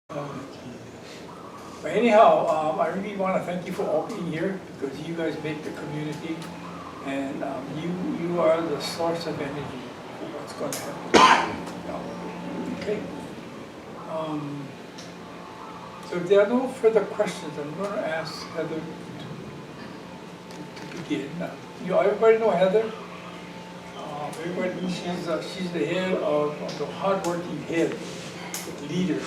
But anyhow, I really want to thank you for all being here because you guys make the community, and you are the source of energy for what's going to happen. Okay. So if there are no further questions, I'm going to ask Heather to begin. Everybody know Heather? Everybody, she's the head of the hardworking head, leader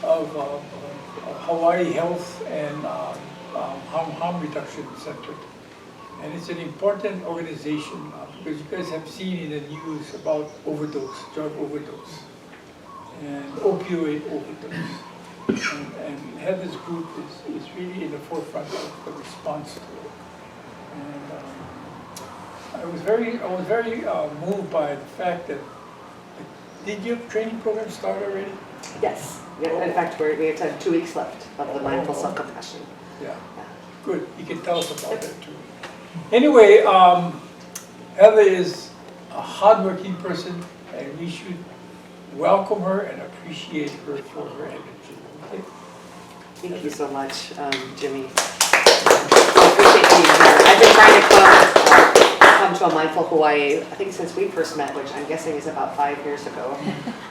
of Hawaii Health and Harm Reduction Center. And it's an important organization because you guys have seen in the news about overdose, drug overdose, and opioid overdose. And Heather's group is really in the forefront of the response to it. And I was very moved by the fact that, did your training program start already? Yes. In fact, we have 2 weeks left of the mindful self-compassion. Yeah. Good. You can tell us about that too. Anyway, Heather is a hardworking person, and we should welcome her and appreciate her for her energy. Okay? Thank you so much, Jimmy. I appreciate being here. I've been trying to come to a Mindful Hawaii, I think since we first met, which I'm guessing is about 5 years ago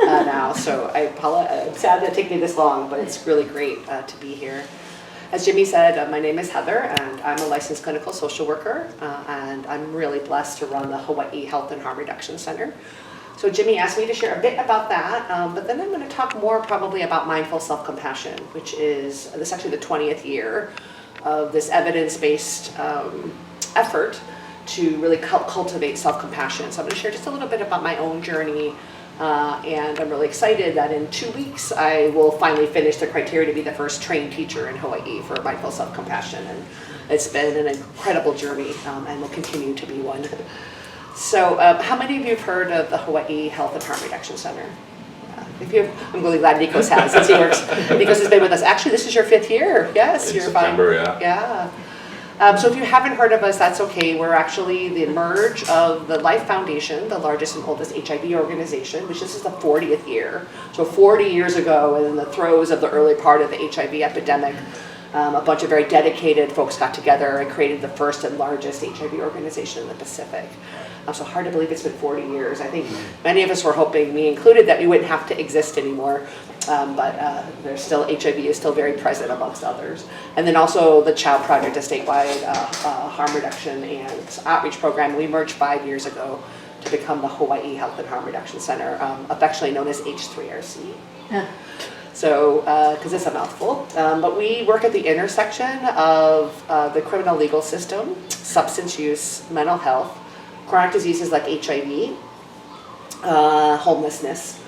now. So I'm sad that it took me this long, but it's really great to be here. As Jimmy said, my name is Heather, and I'm a licensed clinical social worker, and I'm really blessed to run the Hawaii Health and Harm Reduction Center. So Jimmy asked me to share a bit about that, but then I'm going to talk more probably about mindful self-compassion, which is this is actually the 20th year of this evidence-based effort to really cultivate self-compassion. So I'm going to share just a little bit about my own journey, and I'm really excited that in 2 weeks I will finally finish the criteria to be the first trained teacher in Hawaii for mindful self-compassion, and it's been an incredible journey, and will continue to be one. So how many of you have heard of the Hawaii Health and Harm Reduction Center? If you have, I'm really glad Nikos has, since Nikos has been with us. Actually, this is your 5th year. Yes, in you're September, fine. Yeah. So if you haven't heard of us, that's okay. We're actually the merge of the Life Foundation, the largest and oldest HIV organization, which this is the 40th year. So 40 years ago, in the throes of the early part of the HIV epidemic, a bunch of very dedicated folks got together and created the first and largest HIV organization in the Pacific. So hard to believe it's been 40 years. I think many of us were hoping, me included, that we wouldn't have to exist anymore. But there's still, HIV is still very present amongst others. And then also the Child Project, a statewide harm reduction and outreach program. We merged 5 years ago to become the Hawaii Health and Harm Reduction Center, affectionately known as H3RC. Yeah. So, because it's a mouthful, but we work at the intersection of the criminal legal system, substance use, mental health, chronic diseases like HIV, homelessness.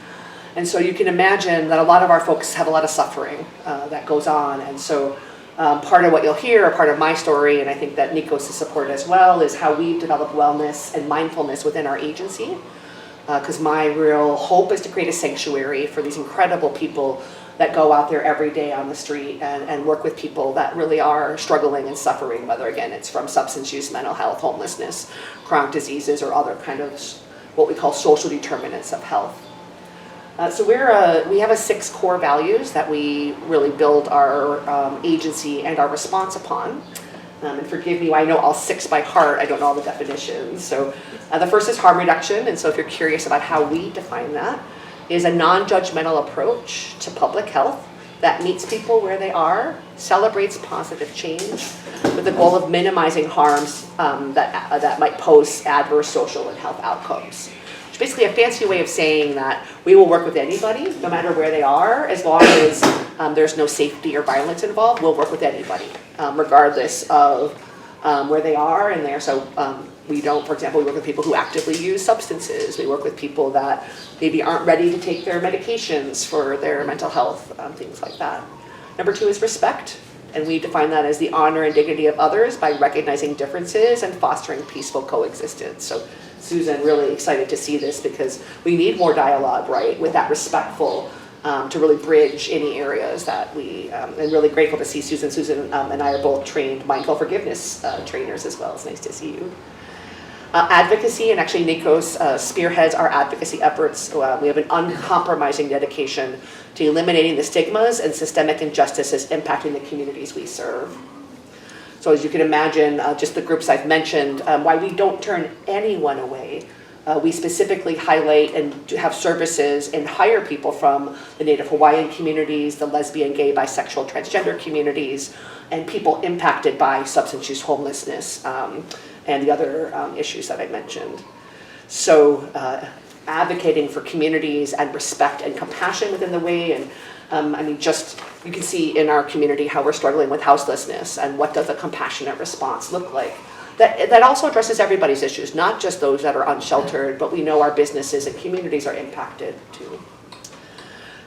And so you can imagine that a lot of our folks have a lot of suffering that goes on. And so part of what you'll hear, or part of my story, and I think that Nikos' support as well, is how we've developed wellness and mindfulness within our agency. Because my real hope is to create a sanctuary for these incredible people that go out there every day on the street and work with people that really are struggling and suffering, whether, again, it's from substance use, mental health, homelessness, chronic diseases, or other kind of what we call social determinants of health. So we have 6 core values that we really build our agency and our response upon. And forgive me, I know all 6 by heart. I don't know all the definitions. So the first is harm reduction. And so if you're curious about how we define that, is a non-judgmental approach to public health that meets people where they are, celebrates positive change, with the goal of minimizing harms that might pose adverse social and health outcomes. It's basically a fancy way of saying that we will work with anybody, no matter where they are, as long as there's no safety or violence involved. We'll work with anybody, regardless of where they are and there. So we don't, for example, we work with people who actively use substances. We work with people that maybe aren't ready to take their medications for their mental health, things like that. Number 2 is respect. And we define that as the honor and dignity of others by recognizing differences and fostering peaceful coexistence. So Susan, really excited to see this because we need more dialogue, right, with that respectful, to really bridge any areas that we, and really grateful to see Susan. Susan and I are both trained mindful forgiveness trainers as well. It's nice to see you. Advocacy, and actually Nikos spearheads our advocacy efforts. We have an uncompromising dedication to eliminating the stigmas and systemic injustices impacting the communities we serve. So as you can imagine, just the groups I've mentioned, why we don't turn anyone away. We specifically highlight and have services and hire people from the Native Hawaiian communities, the lesbian, gay, bisexual, transgender communities, and people impacted by substance use, homelessness, and the other issues that I mentioned. So advocating for communities and respect and compassion within the way, and I mean, just you can see in our community how we're struggling with houselessness, and what does a compassionate response look like. That also addresses everybody's issues, not just those that are unsheltered, but we know our businesses and communities are impacted too.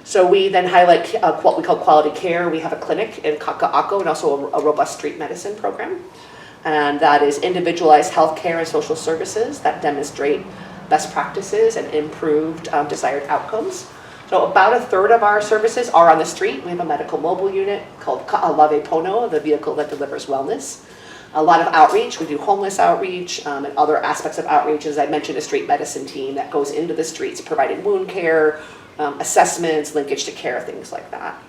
So we then highlight what we call quality care. We have a clinic in Kaka'ako and also a robust street medicine program. And that is individualized healthcare and social services that demonstrate best practices and improved desired outcomes. So about a third of our services are on the street. We have a medical mobile unit called Ka'alave Pono, the vehicle that delivers wellness. A lot of outreach. We do homeless outreach and other aspects of outreach. As I mentioned, a street medicine team that goes into the streets providing wound care, assessments, linkage to care, things like that.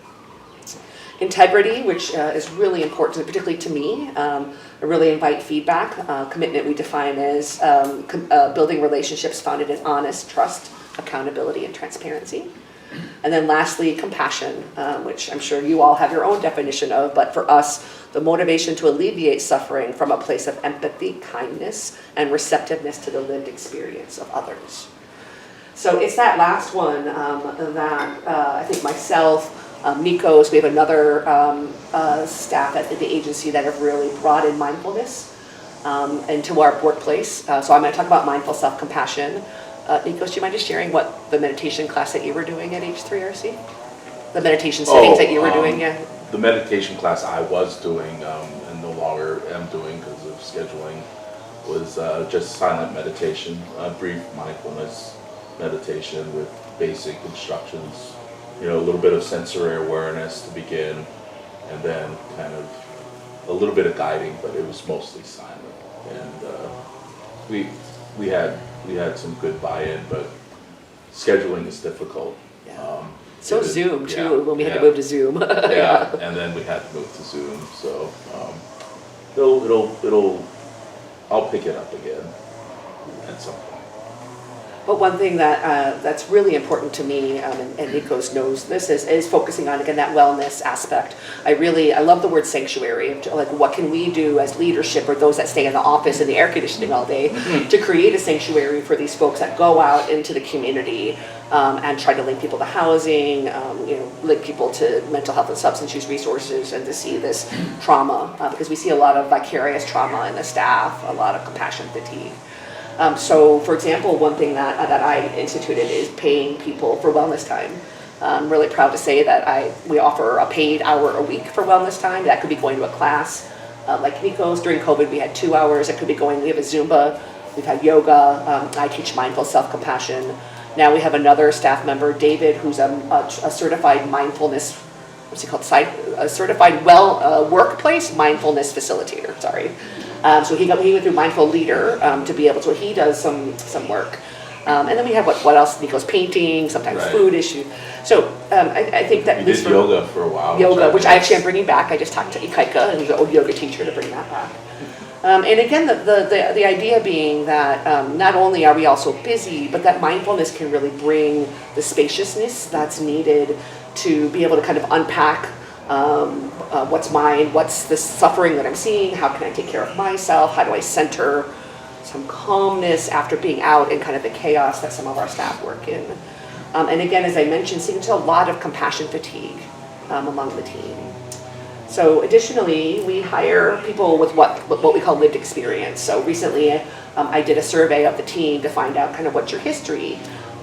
Integrity, which is really important, particularly to me. I really invite feedback. Commitment we define as building relationships founded in honest trust, accountability, and transparency. And then lastly, compassion, which I'm sure you all have your own definition of, but for us, the motivation to alleviate suffering from a place of empathy, kindness, and receptiveness to the lived experience of others. So it's that last one that I think myself, Nikos, we have another staff at the agency that have really brought in mindfulness into our workplace. So I'm going to talk about mindful self-compassion. Nikos, do you mind just sharing what the meditation class that you were doing at H3RC? The meditation settings that you were doing, yeah? The meditation class I was doing and no longer am doing because of scheduling was just silent meditation, brief mindfulness meditation with basic instructions, you know, a little bit of sensory awareness to begin, and then kind of a little bit of guiding, but it was mostly silent. And we had some good buy-in, but scheduling is difficult. Yeah. So Zoom too, when we had to move to Zoom. Yeah, and then we had to move to Zoom, so I'll pick it up again at some point. But one thing that that's really important to me, and Nikos knows this, is focusing on, again, that wellness aspect. I love the word sanctuary. Like, what can we do as leadership, or those that stay in the office in the air conditioning all day, to create a sanctuary for these folks that go out into the community and try to link people to housing, link people to mental health and substance use resources, and to see this trauma, because we see a lot of vicarious trauma in the staff, a lot of compassion fatigue. So, for example, one thing that I instituted is paying people for wellness time. I'm really proud to say that we offer a paid hour a week for wellness time. That could be going to a class like Nikos. During COVID, we had 2 hours. It could be we have a Zumba, we've had yoga. I teach mindful self-compassion. Now we have another staff member, David, who's a certified mindfulness, what's he called? A certified workplace mindfulness facilitator, sorry. So he went through Mindful Leader to be able to, he does some work. And then we have what else? Nico's painting, sometimes food issue. So I think that we did yoga for a while. Which I actually am bringing back. I just talked to Ikaika, who's an old yoga teacher, to bring that back. And again, the idea being that not only are we also busy, but that mindfulness can really bring the spaciousness that's needed to be able to kind of unpack what's mine, what's the suffering that I'm seeing, how can I take care of myself, how do I center some calmness after being out in kind of the chaos that some of our staff work in. And again, as I mentioned, seeing a lot of compassion fatigue among the team. So additionally, we hire people with what we call lived experience. So recently I did a survey of the team to find out kind of what's your history.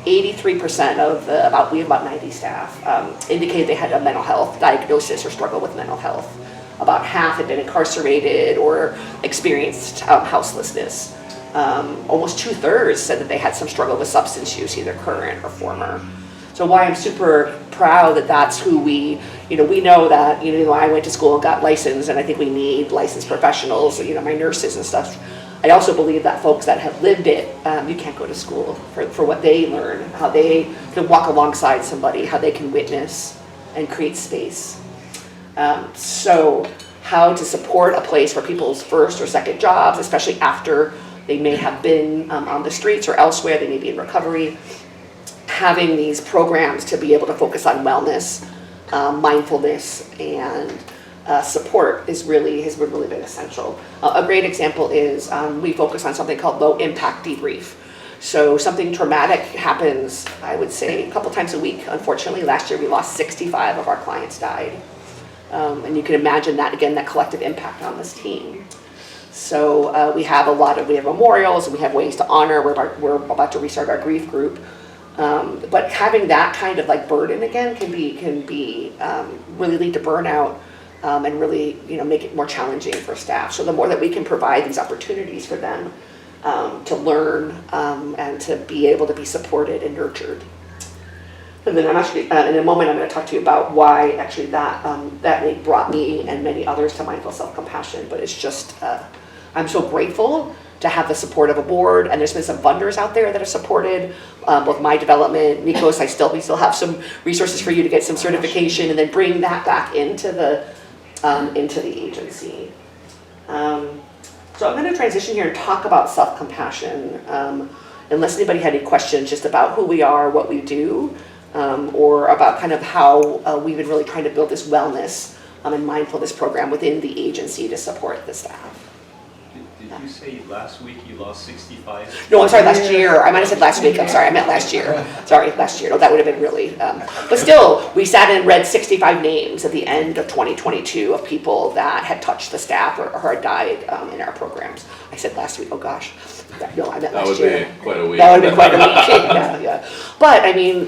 83% of we have about 90 staff, indicated they had a mental health diagnosis or struggle with mental health. About half had been incarcerated or experienced houselessness. Almost 2/3 said that they had some struggle with substance use, either current or former. So why I'm super proud that that's who we know that, I went to school and got licensed, and I think we need licensed professionals, my nurses and stuff. I also believe that folks that have lived it, you can't go to school for what they learn, how they can walk alongside somebody, how they can witness and create space. So how to support a place for people's first or second jobs, especially after they may have been on the streets or elsewhere, they may be in recovery. Having these programs to be able to focus on wellness, mindfulness, and support has really been essential. A great example is we focus on something called low impact debrief. So something traumatic happens, I would say, a couple times a week. Unfortunately, last year we lost 65 of our clients died. And you can imagine that, again, that collective impact on this team. So we have memorials, and we have ways to honor. We're about to restart our grief group. But having that kind of like burden again can be really lead to burnout. And really, make it more challenging for staff. So the more that we can provide these opportunities for them to learn and to be able to be supported and nurtured. And then I'm actually, in a moment, I'm going to talk to you about why actually that brought me and many others to mindful self-compassion. But it's just, I'm so grateful to have the support of a board, and there's been some funders out there that have supported both my development. Nikos, we still have some resources for you to get some certification, and then bring that back into the agency. So I'm going to transition here and talk about self-compassion, unless anybody had any questions just about who we are, what we do, or about kind of how we've been really trying to build this wellness and mindfulness program within the agency to support the staff. Did you say last week you lost 65? No, I'm sorry, last year. I might have said last week. I'm sorry, I meant last year. Sorry, last year. No, that would have been really... but still, we sat and read 65 names at the end of 2022 of people that had touched the staff or had died in our programs. I said last week, oh gosh. No, I meant last year. That would be quite a week. That would have been quite a week, yeah. But, I mean,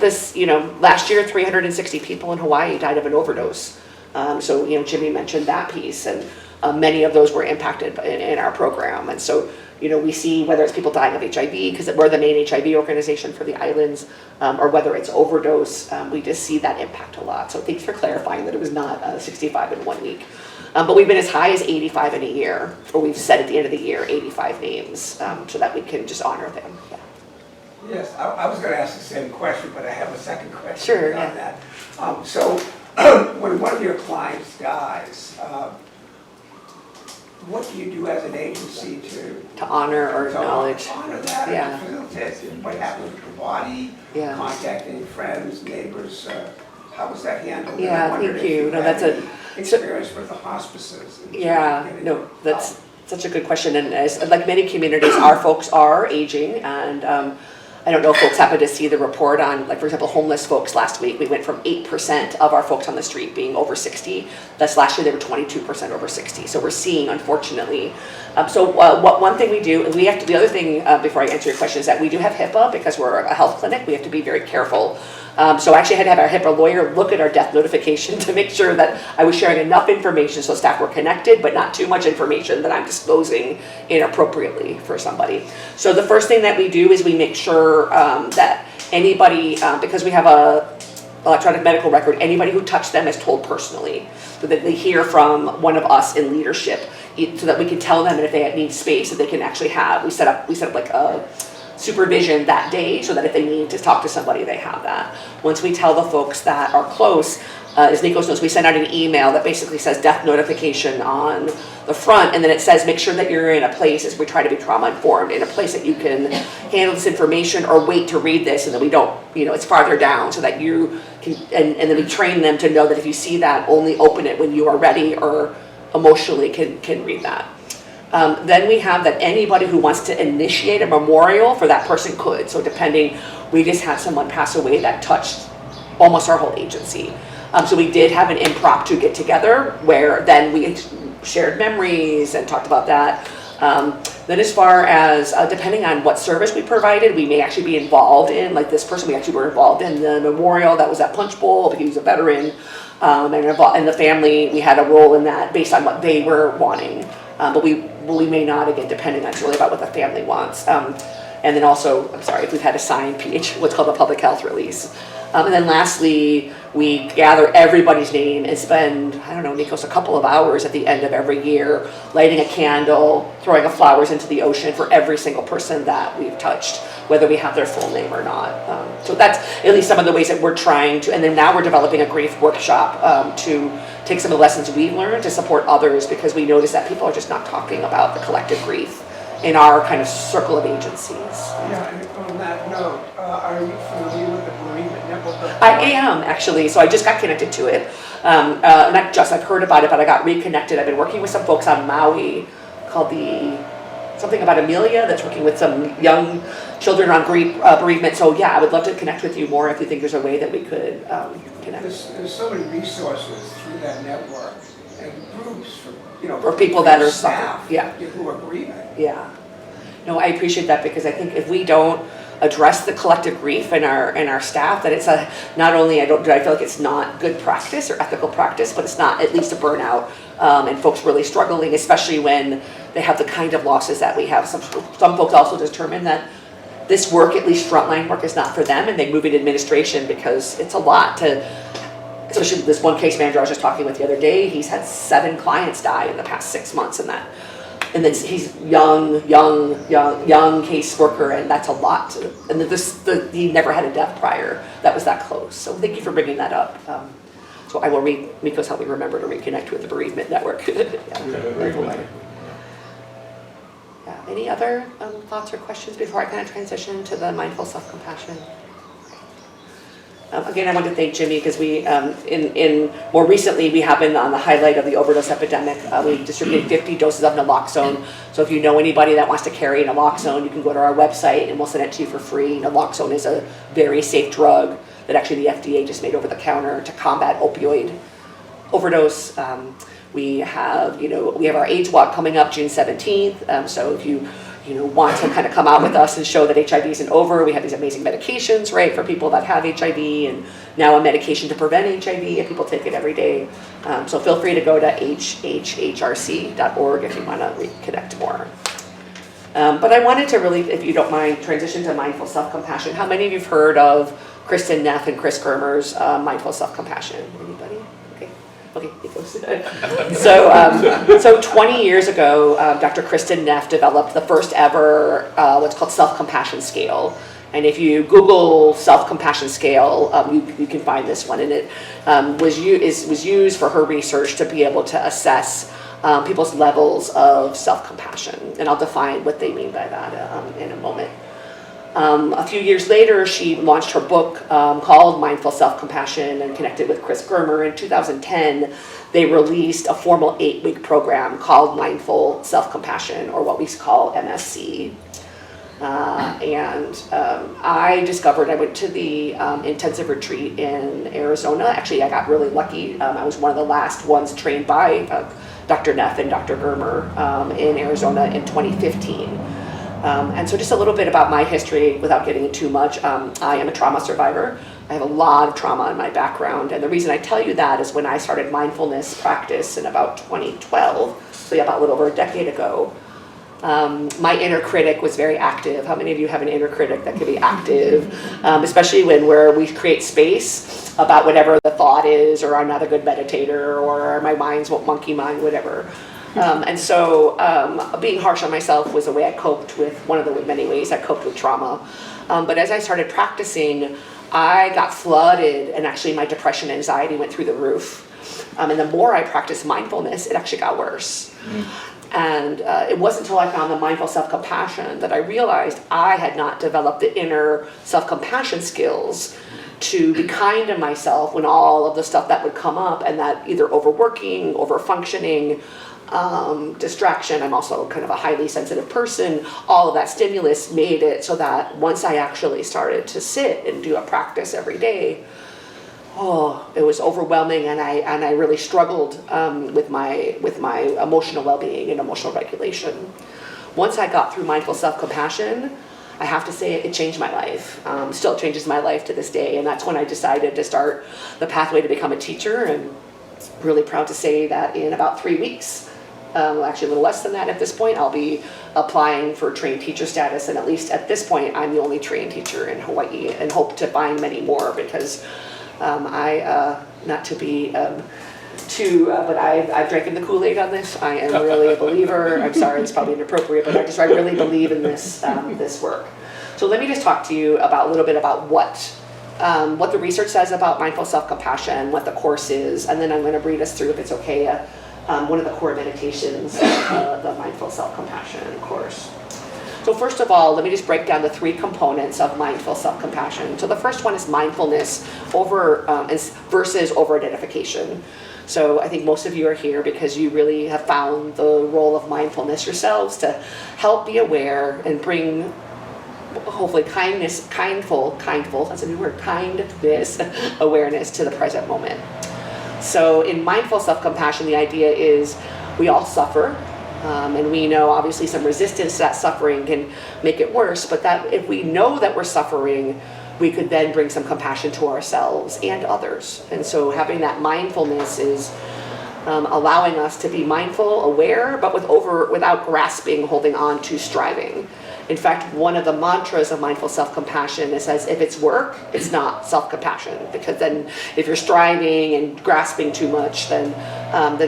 last year, 360 people in Hawaii died of an overdose. So, Jimmy mentioned that piece, and many of those were impacted in our program. And so, we see whether it's people dying of HIV, because we're the main HIV organization for the islands, or whether it's overdose, we just see that impact a lot. So thanks for clarifying that it was not 65 in 1 week. But we've been as high as 85 in a year, or we've said at the end of the year, 85 names, so that we can just honor them. Yeah. Yes, I was going to ask the same question, but I have a second question Sure, on yeah. that. So when one of your clients dies, what do you do as an agency to honor or acknowledge? Honor that, Yeah. or to facilitate what happened with the body, Yeah. contacting friends, neighbors, how was that handled? Yeah, And I wondered thank if you. No, had that's any experience with the hospices. in terms of getting No, that's help. such a good question. And as like many communities, our folks are aging, and I don't know if folks happen to see the report on, like, for example, homeless folks last week. We went from 8% of our folks on the street being over 60. That's last year, they were 22% over 60. So we're seeing, unfortunately. One thing we do, and we have to, the other thing, before I answer your question, is that we do have HIPAA, because we're a health clinic. We have to be very careful. So I actually had to have our HIPAA lawyer look at our death notification to make sure that I was sharing enough information so staff were connected, but not too much information that I'm disclosing inappropriately for somebody. So the first thing that we do is we make sure that anybody, because we have a electronic medical record, anybody who touched them is told personally, so that they hear from one of us in leadership, so that we can tell them, and if they need space, that they can actually have, we set up like a supervision that day, so that if they need to talk to somebody, they have that. Once we tell the folks that are close, as Nikos knows, we send out an email that basically says death notification on the front, and then it says make sure that you're in a place, as we try to be trauma informed, in a place that you can handle this information, or wait to read this, and then we don't, it's farther down, so that you can, and then we train them to know that if you see that, only open it when you are ready or emotionally can read that. Then we have that anybody who wants to initiate a memorial for that person could. So we just had someone pass away that touched almost our whole agency. So we did have an impromptu get together where then we shared memories and talked about that. Then as far as, depending on what service we provided, we may actually be involved in, like this person, we actually were involved in the memorial that was at Punch Bowl, because he was a veteran, and the family, we had a role in that based on what they were wanting. But we may not, again, depending on, it's really about what the family wants. And then also, I'm sorry, we've had to sign what's called a public health release. And then lastly, we gather everybody's name and spend, I don't know, Nikos, a couple of hours at the end of every year, lighting a candle, throwing a flowers into the ocean for every single person that we've touched, whether we have their full name or not. So that's at least some of the ways that we're trying to, and then now we're developing a grief workshop to take some of the lessons we've learned to support others, because we notice that people are just not talking about the collective grief in our kind of circle of agencies. Yeah, and on that note, are you familiar with the bereavement network? I am, actually, so I just got connected to it. Not just, I've heard about it, but I got reconnected. I've been working with some folks on Maui called something about Amelia, that's working with some young children on bereavement. So yeah, I would love to connect with you more if you think there's a way that we could connect. There's so many resources through that network and groups for, For people that are staff, suffering, yeah. who are grieving. Yeah. No, I appreciate that, because I think if we don't address the collective grief in our staff, that it's not only I feel like it's not good practice or ethical practice, but it's not at least a burnout, and folks really struggling, especially when they have the kind of losses that we have. Some folks also determine that this work, at least frontline work, is not for them, and they move into administration because it's a lot to. Especially this one case manager I was just talking with the other day, he's had 7 clients die in the past 6 months, and then he's young case worker, and that's a lot. And he never had a death prior that was that close. So thank you for bringing that up. So I will Miko's help me remember to reconnect with the bereavement network. Yeah. Any other thoughts or questions before I kind of transition to the mindful self-compassion? Again, I want to thank Jimmy, because we, more recently, we have been on the highlight of the overdose epidemic. We distributed 50 doses of naloxone. So if you know anybody that wants to carry naloxone, you can go to our website and we'll send it to you for free. Naloxone is a very safe drug that actually the FDA just made over the counter to combat opioid overdose. We have our AIDS walk coming up June 17th. So if you want to kind of come out with us and show that HIV isn't over, we have these amazing medications, right, for people that have HIV, and now a medication to prevent HIV, and people take it every day. So feel free to go to hhhrc.org if you want to reconnect more. But I wanted to really, if you don't mind, transition to mindful self-compassion. How many of you have heard of Kristen Neff and Chris Germer's mindful self-compassion? Anybody? Okay, it goes. So 20 years ago, Dr. Kristen Neff developed the first ever what's called self-compassion scale. And if you Google self-compassion scale, you can find this one. And it was used for her research to be able to assess people's levels of self-compassion. And I'll define what they mean by that in a moment. A few years later, she launched her book called Mindful Self-Compassion and connected with Chris Germer. In 2010, they released a formal 8-week program called Mindful Self-Compassion, or what we call MSC. I went to the intensive retreat in Arizona. Actually, I got really lucky. I was one of the last ones trained by Dr. Neff and Dr. Germer in Arizona in 2015. And so just a little bit about my history without getting into too much. I am a trauma survivor. I have a lot of trauma in my background. And the reason I tell you that is when I started mindfulness practice in about 2012, so yeah, about a little over a decade ago, my inner critic was very active. How many of you have an inner critic that can be active? Especially where we create space about whatever the thought is, or I'm not a good meditator, or my mind's monkey mind, whatever. And so being harsh on myself was a way I coped with, one of the many ways I coped with trauma. But as I started practicing, I got flooded, and actually my depression and anxiety went through the roof. And the more I practiced mindfulness, it actually got worse. And it wasn't until I found the mindful self-compassion that I realized I had not developed the inner self-compassion skills to be kind to myself when all of the stuff that would come up, and that either overworking, overfunctioning, distraction, I'm also kind of a highly sensitive person, all of that stimulus made it so that once I actually started to sit and do a practice every day, it was overwhelming, and I really struggled with my emotional well-being and emotional regulation. Once I got through mindful self-compassion, I have to say it changed my life. Still changes my life to this day, and that's when I decided to start the pathway to become a teacher, and really proud to say that in about 3 weeks, actually a little less than that at this point. I'll be applying for trained teacher status, and at least at this point, I'm the only trained teacher in Hawaii, and hope to find many more because not to be but I've drinking the Kool-Aid on this. I am really a believer. I'm sorry, it's probably inappropriate, but I really believe in this this work. So let me just talk to you about a little bit about what the research says about mindful self-compassion, what the course is, and then I'm going to read us through, if it's okay, one of the core meditations of the mindful self-compassion course. So first of all, let me just break down the 3 components of mindful self-compassion. So the first one is mindfulness versus over-identification. So I think most of you are here because you really have found the role of mindfulness yourselves to help be aware and bring hopefully kindness awareness to the present moment. So in mindful self-compassion, the idea is we all suffer, and we know obviously some resistance to that suffering can make it worse, but that if we know that we're suffering, we could then bring some compassion to ourselves and others. And so having that mindfulness is allowing us to be mindful, aware, but without grasping, holding on to, striving. In fact, one of the mantras of mindful self-compassion is says, if it's work, it's not self-compassion. Because then if you're striving and grasping too much, then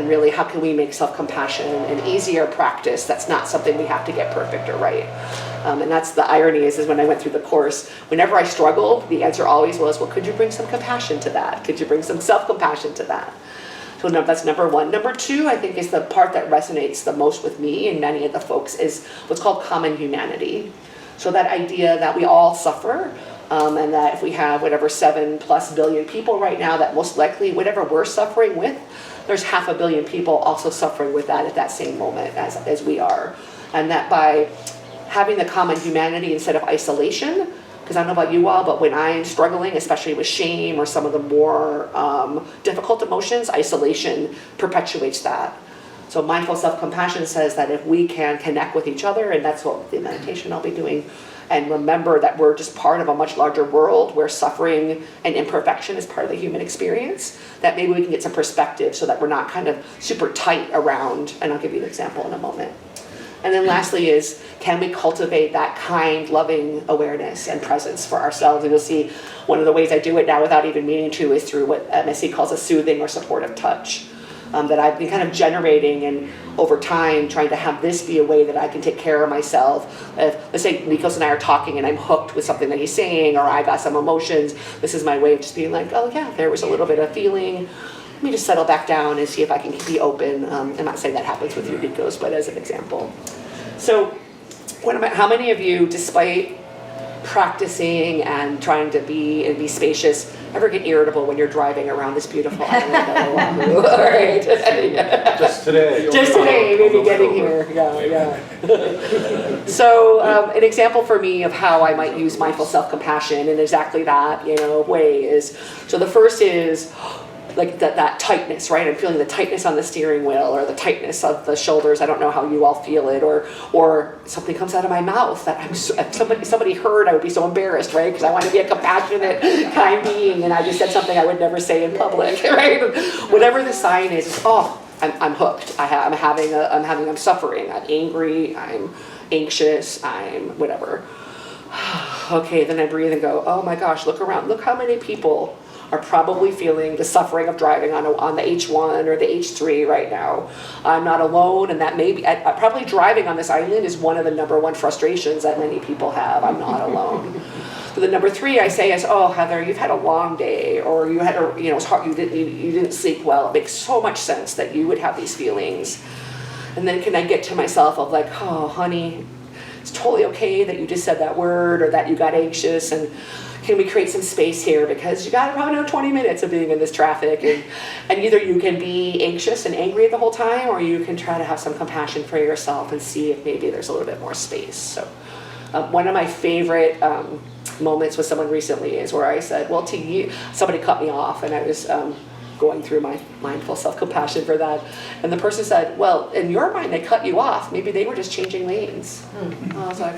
really how can we make self-compassion an easier practice? That's not something we have to get perfect or right. And that's the irony is when I went through the course, whenever I struggled, the answer always was, well, could you bring some compassion to that? Could you bring some self-compassion to that? So that's number 1. Number 2, I think, is the part that resonates the most with me and many of the folks is what's called common humanity. So that idea that we all suffer, and that if we have whatever 7+ billion people right now, that most likely whatever we're suffering with, there's 500 million people also suffering with that at that same moment as we are. And that by having the common humanity instead of isolation, because I don't know about you all, but when I'm struggling, especially with shame or some of the more difficult emotions, isolation perpetuates that. So mindful self-compassion says that if we can connect with each other, and that's what the meditation I'll be doing, and remember that we're just part of a much larger world where suffering and imperfection is part of the human experience, that maybe we can get some perspective so that we're not kind of super tight around, and I'll give you an example in a moment. And then lastly is, can we cultivate that kind, loving awareness and presence for ourselves? And you'll see one of the ways I do it now without even meaning to is through what MSC calls a soothing or supportive touch. That I've been kind of generating and over time trying to have this be a way that I can take care of myself. Let's say Nikos and I are talking and I'm hooked with something that he's saying, or I got some emotions. This is my way of just being like, oh yeah, there was a little bit of feeling. Let me just settle back down and see if I can be open. I'm not saying that happens with you, Nikos, but as an example. So how many of you, despite practicing and trying to be spacious, ever get irritable when you're driving around this beautiful island of Oahu? All right. Just today. Just today, maybe getting here. Yeah. So an example for me of how I might use mindful self-compassion in exactly that, way is, so the first is like that tightness, right? I'm feeling the tightness on the steering wheel or the tightness of the shoulders. I don't know how you all feel it, or something comes out of my mouth that if somebody heard, I would be so embarrassed, right? Because I want to be a compassionate, kind being, and I just said something I would never say in public, right? Whatever the sign is, I'm hooked. I'm suffering. I'm angry. I'm anxious. I'm whatever. Okay, then I breathe and go, oh my gosh, look around. Look how many people are probably feeling the suffering of driving on the H1 or the H3 right now. I'm not alone, and that maybe probably driving on this island is one of the number 1 frustrations that many people have. I'm not alone. So the number 3 I say is, oh Heather, you've had a long day, or you had it's hard, you didn't sleep well. It makes so much sense that you would have these feelings. And then can I get to myself of like, oh honey, it's totally okay that you just said that word or that you got anxious, and can we create some space here because you got probably another 20 minutes of being in this traffic, and either you can be anxious and angry the whole time, or you can try to have some compassion for yourself and see if maybe there's a little bit more space. So one of my favorite moments with someone recently is where I said, well, to you, somebody cut me off and I was going through my mindful self-compassion for that. And the person said, well, in your mind, they cut you off. Maybe they were just changing lanes. I was like,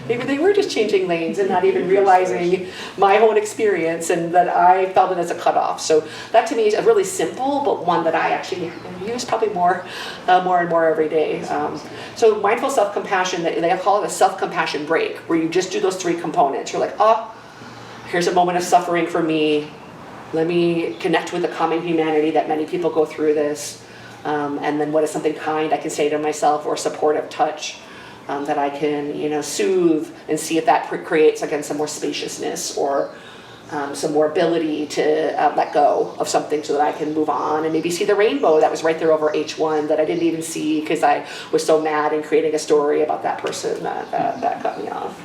maybe they were just changing lanes and not even realizing my own experience, and that I felt it as a cutoff. So that to me is a really simple, but one that I actually use probably more and more every day. So mindful self-compassion, they call it a self-compassion break, where you just do those 3 components. You're like, oh, here's a moment of suffering for me. Let me connect with the common humanity that many people go through this. And then what is something kind I can say to myself, or supportive touch that I can, soothe, and see if that creates, again, some more spaciousness or some more ability to let go of something so that I can move on and maybe see the rainbow that was right there over H1 that I didn't even see because I was so mad in creating a story about that person that cut me off.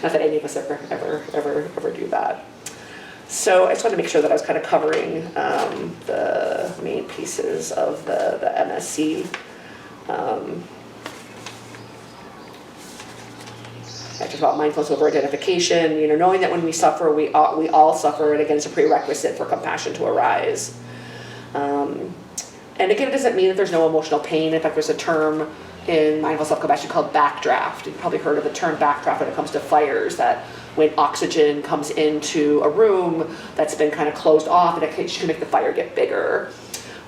Not that any of us ever do that. So I just wanted to make sure that I was kind of covering the main pieces of the MSC. I talked about mindfulness over identification, knowing that when we suffer, we all suffer, and again, it's a prerequisite for compassion to arise. And again, it doesn't mean that there's no emotional pain. In fact, there's a term in mindful self-compassion called backdraft. You've probably heard of the term backdraft when it comes to fires, that when oxygen comes into a room that's been kind of closed off, it can make the fire get bigger.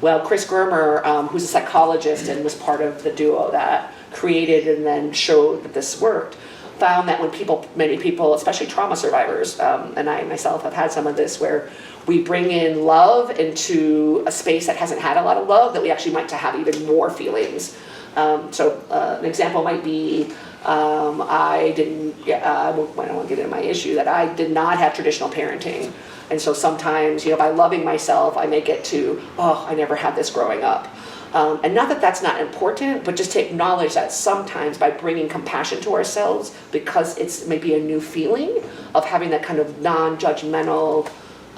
Well, Chris Germer, who's a psychologist and was part of the duo that created and then showed that this worked, found that when many people, especially trauma survivors, and I myself have had some of this, where we bring in love into a space that hasn't had a lot of love, that we actually might have even more feelings. So an example might be, I don't want to get into my issue, that I did not have traditional parenting. And so sometimes, by loving myself, I may get to, I never had this growing up. And not that that's not important, but just to acknowledge that sometimes by bringing compassion to ourselves, because it's maybe a new feeling of having that kind of non-judgmental,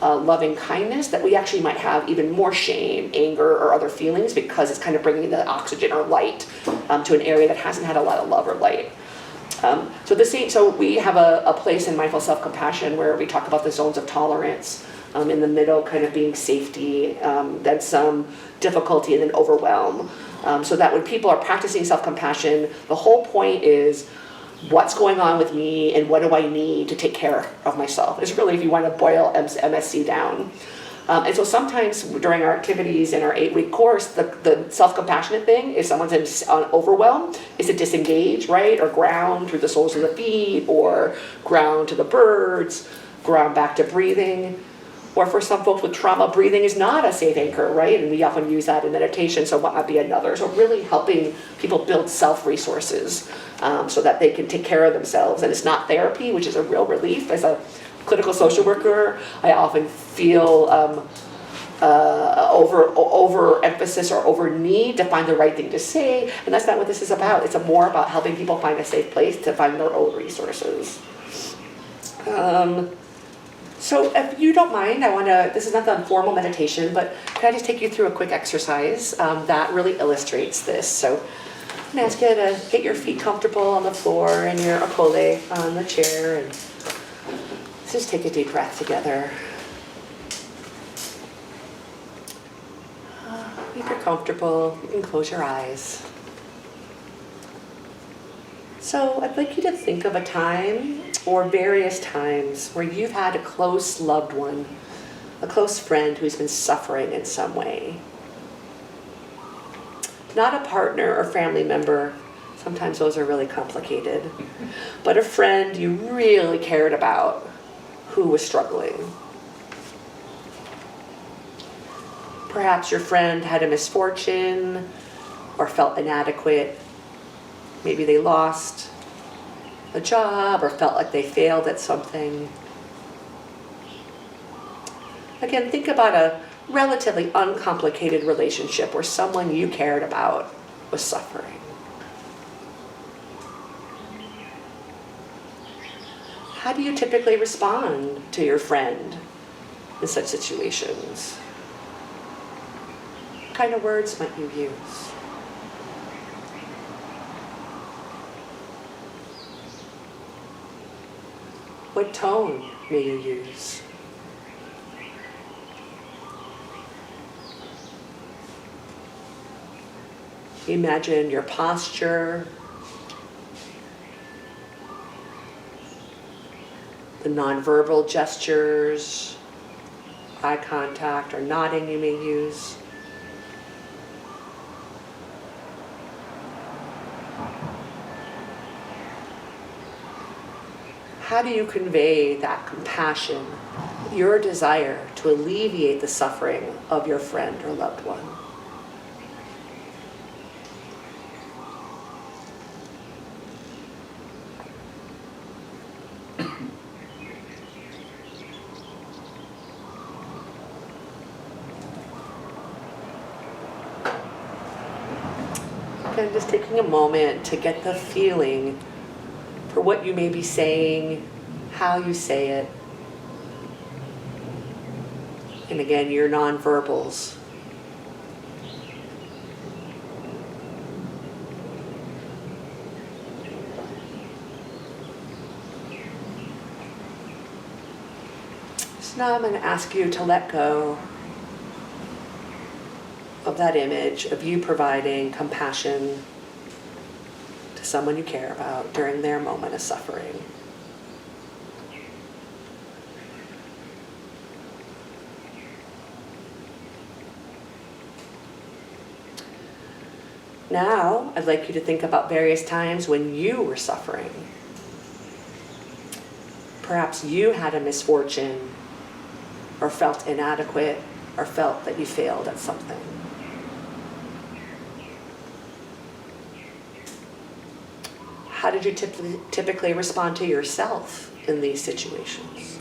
loving kindness, that we actually might have even more shame, anger, or other feelings, because it's kind of bringing the oxygen or light to an area that hasn't had a lot of love or light. So we have a place in mindful self-compassion where we talk about the zones of tolerance, in the middle kind of being safety, then some difficulty, and then overwhelm. So that when people are practicing self-compassion, the whole point is, what's going on with me and what do I need to take care of myself? It's really, if you want to boil MSC down. And so sometimes during our activities in our 8-week course, the self-compassionate thing, if someone's in overwhelm, is to disengage, right? Or ground through the soles of the feet, or ground to the birds, ground back to breathing. Or for some folks with trauma, breathing is not a safe anchor, right? And we often use that in meditation, so what might be another? So really helping people build self-resources so that they can take care of themselves. And it's not therapy, which is a real relief. As a clinical social worker, I often feel over emphasis or over need to find the right thing to say, and that's not what this is about. It's more about helping people find a safe place to find their own resources. So if you don't mind, this is not the formal meditation, but can I just take you through a quick exercise that really illustrates this? So I'm going to ask you to get your feet comfortable on the floor and your akole on the chair, and let's just take a deep breath together. If you're comfortable, you can close your eyes. So I'd like you to think of a time, or various times, where you've had a close loved one, a close friend who's been suffering in some way. Not a partner or family member, sometimes those are really complicated, but a friend you really cared about who was struggling. Perhaps your friend had a misfortune or felt inadequate. Maybe they lost a job or felt like they failed at something. Again, think about a relatively uncomplicated relationship where someone you cared about was suffering. How do you typically respond to your friend in such situations? What kind of words might you use? What tone may you use? Imagine your posture, the nonverbal gestures, eye contact or nodding you may use. How do you convey that compassion, your desire to alleviate the suffering of your friend or loved one? And just taking a moment to get the feeling for what you may be saying, how you say it. And again, your nonverbals. So now I'm going to ask you to let go of that image of you providing compassion to someone you care about during their moment of suffering. Now, I'd like you to think about various times when you were suffering. Perhaps you had a misfortune, or felt inadequate, or felt that you failed at something. How did you typically respond to yourself in these situations?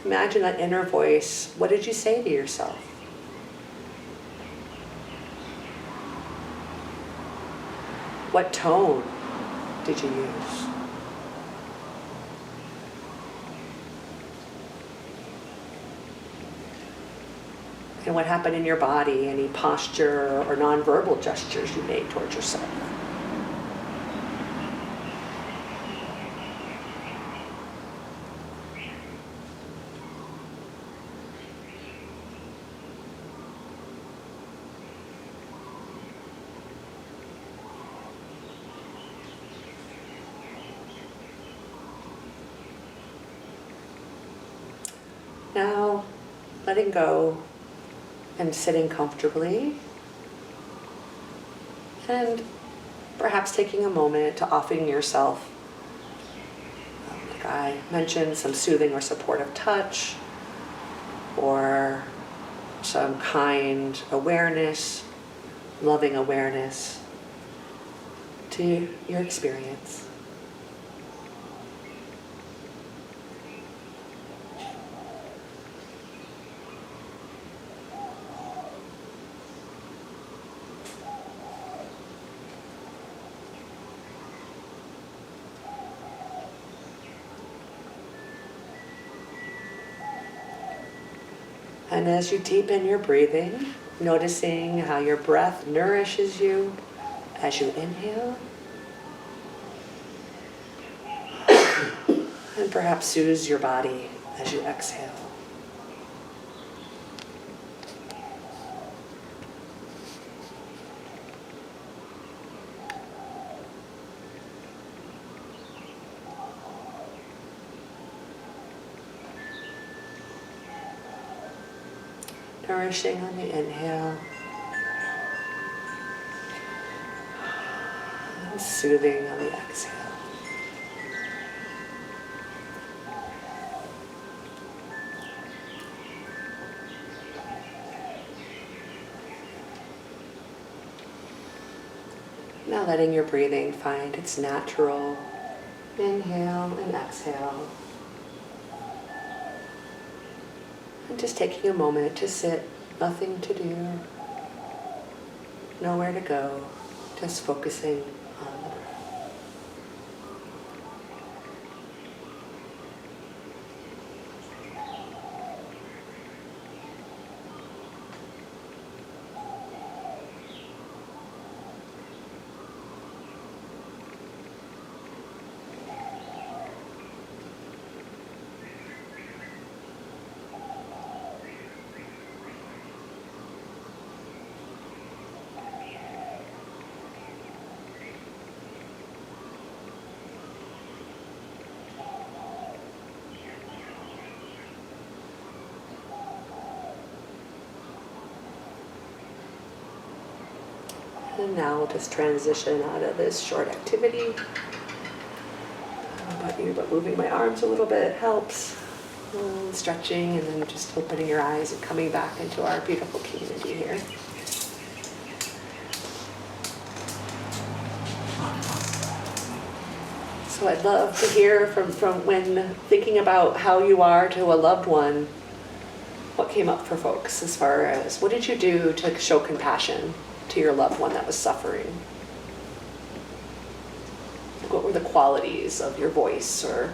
Imagine that inner voice. What did you say to yourself? What tone did you use? And what happened in your body? Any posture or nonverbal gestures you made towards yourself? Now, letting go and sitting comfortably, and perhaps taking a moment to offering yourself, like I mentioned, some soothing or supportive touch, or some kind awareness, loving awareness to your experience. And as you deepen your breathing, noticing how your breath nourishes you as you inhale, and perhaps soothes your body as you exhale. Nourishing on the inhale, and soothing on the exhale. Now letting your breathing find its natural inhale and exhale. And just taking a moment to sit, nothing to do, nowhere to go, just focusing on the breath. And now just transition out of this short activity. But moving my arms a little bit helps. Stretching and then just opening your eyes and coming back into our beautiful community here. So I'd love to hear from when thinking about how you are to a loved one, what came up for folks as far as what did you do to show compassion to your loved one that was suffering? What were the qualities of your voice or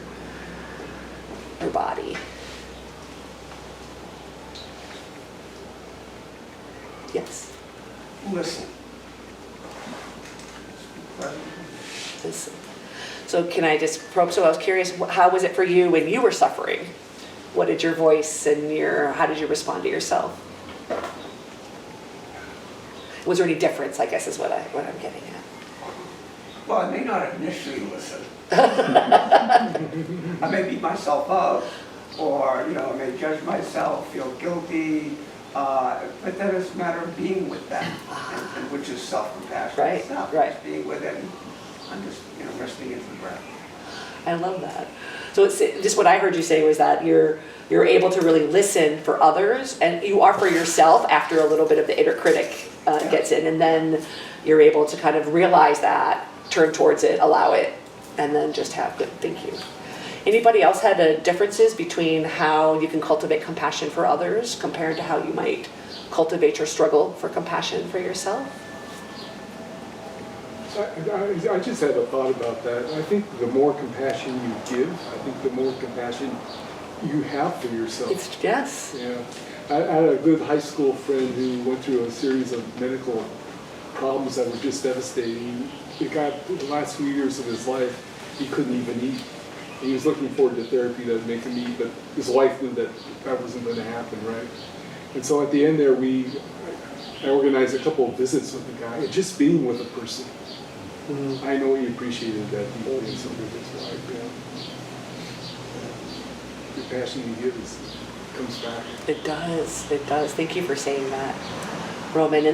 your body? Yes. Listen. Listen. So can I just probe? So I was curious, how was it for you when you were suffering? What did your voice and how did you respond to yourself? Was there any difference, I guess is what I'm getting at. Well, I may not initially listen. I may beat myself up, or I may judge myself, feel guilty, but then it's a matter of being with that, and which is self-compassion. Right, itself, right. Just being with it, and I'm just resting into the breath. I love that. So it's just what I heard you say was that you're able to really listen for others, and you are for yourself after a little bit of the inner critic gets in, and then you're able to kind of realize that, turn towards it, allow it, and then just have good thinking. Anybody else had differences between how you can cultivate compassion for others compared to how you might cultivate your struggle for compassion for yourself? I just had a thought about that. I think the more compassion you give, I think the more compassion you have for yourself. Yes. Yeah. I had a good high school friend who went through a series of medical problems that were just devastating. He got the last few years of his life, he couldn't even eat. He was looking forward to therapy that would make him eat, but his wife knew that wasn't going to happen, right? And so at the end there, I organized a couple of visits with the guy, and just being with a person. Mm-hmm. I know he appreciated that deeply, and so did his wife. The passion you give comes back. It does. It does. Thank you for saying that, Roman.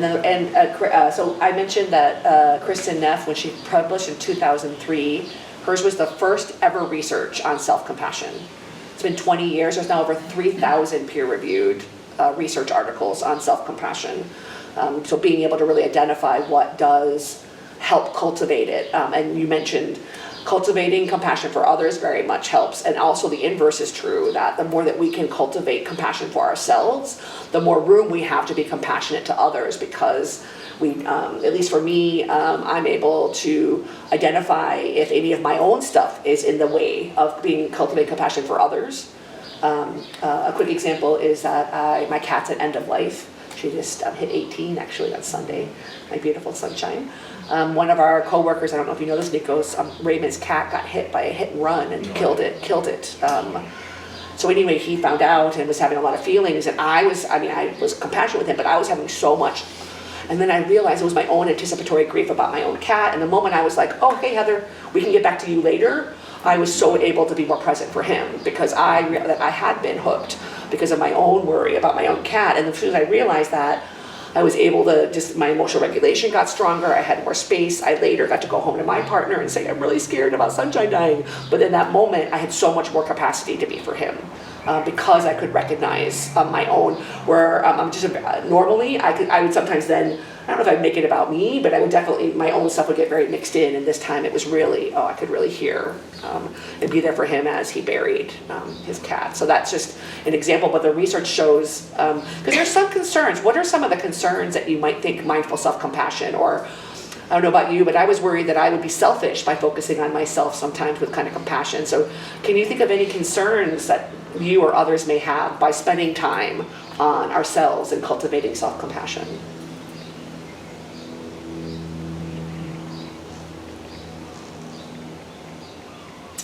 So I mentioned that Kristen Neff, when she published in 2003, hers was the first ever research on self-compassion. It's been 20 years. There's now over 3,000 peer-reviewed research articles on self-compassion. So being able to really identify what does help cultivate it. And you mentioned cultivating compassion for others very much helps. And also the inverse is true, that the more that we can cultivate compassion for ourselves, the more room we have to be compassionate to others, because we, at least for me, I'm able to identify if any of my own stuff is in the way of cultivate compassion for others. A quick example is that my cat's at end of life. She just hit 18 actually on Sunday, my beautiful sunshine. One of our co-workers, I don't know if you know this, Nico's, Raymond's cat got hit by a hit and run and killed it. So anyway, he found out and was having a lot of feelings, and I was compassionate with him, but I was having so much. And then I realized it was my own anticipatory grief about my own cat, and the moment I was like, oh, hey, Heather, we can get back to you later, I was so able to be more present for him, because I had been hooked because of my own worry about my own cat. And as soon as I realized that, I was able to my emotional regulation got stronger, I had more space. I later got to go home to my partner and say, I'm really scared about Sunshine dying. But in that moment, I had so much more capacity to be for him. Because I could recognize my own, where I'm just normally I would sometimes then, I don't know if I'd make it about me, but I would definitely, my own stuff would get very mixed in, and this time it was really, I could really hear and be there for him as he buried his cat. So that's just an example, but the research shows, because there's some concerns. What are some of the concerns that you might think mindful self-compassion, or I don't know about you, but I was worried that I would be selfish by focusing on myself sometimes with kind of compassion. So can you think of any concerns that you or others may have by spending time on ourselves and cultivating self-compassion?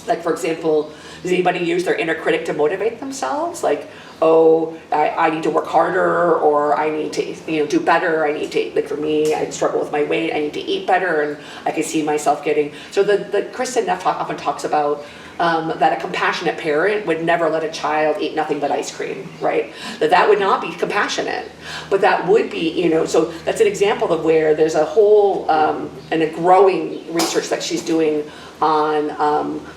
Like, for example, does anybody use their inner critic to motivate themselves? Like, oh, I need to work harder, or I need to do better. I need to, like for me, I struggle with my weight. I need to eat better, and I can see myself getting. So the Kristen Neff often talks about that a compassionate parent would never let a child eat nothing but ice cream, right? That would not be compassionate, but that would be, so that's an example of where there's a whole, and a growing research that she's doing on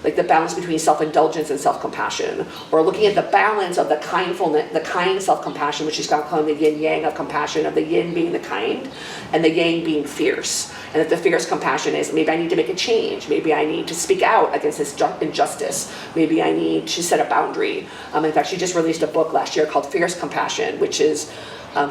like the balance between self-indulgence and self-compassion, or looking at the balance of the kind self-compassion, which she's calling the yin-yang of compassion, of the yin being the kind and the yang being fierce. And that the fierce compassion is, maybe I need to make a change, maybe I need to speak out against this injustice, maybe I need to set a boundary. In fact, she just released a book last year called Fierce Compassion, which is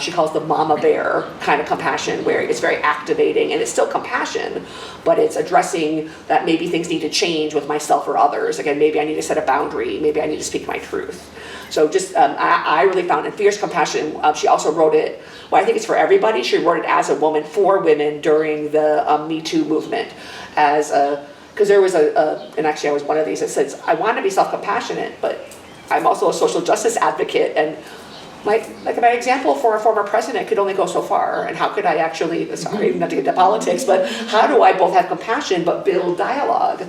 she calls the mama bear kind of compassion, where it's very activating and it's still compassion, but it's addressing that maybe things need to change with myself or others. Again, maybe I need to set a boundary, maybe I need to speak my truth. So just, I really found in Fierce Compassion, she also wrote it, well, I think it's for everybody. She wrote it as a woman for women during the Me Too movement, because there was and actually I was one of these that says, I want to be self-compassionate, but I'm also a social justice advocate, and my example for a former president could only go so far, and how could I actually, sorry, not to get into politics, but how do I both have compassion but build dialogue?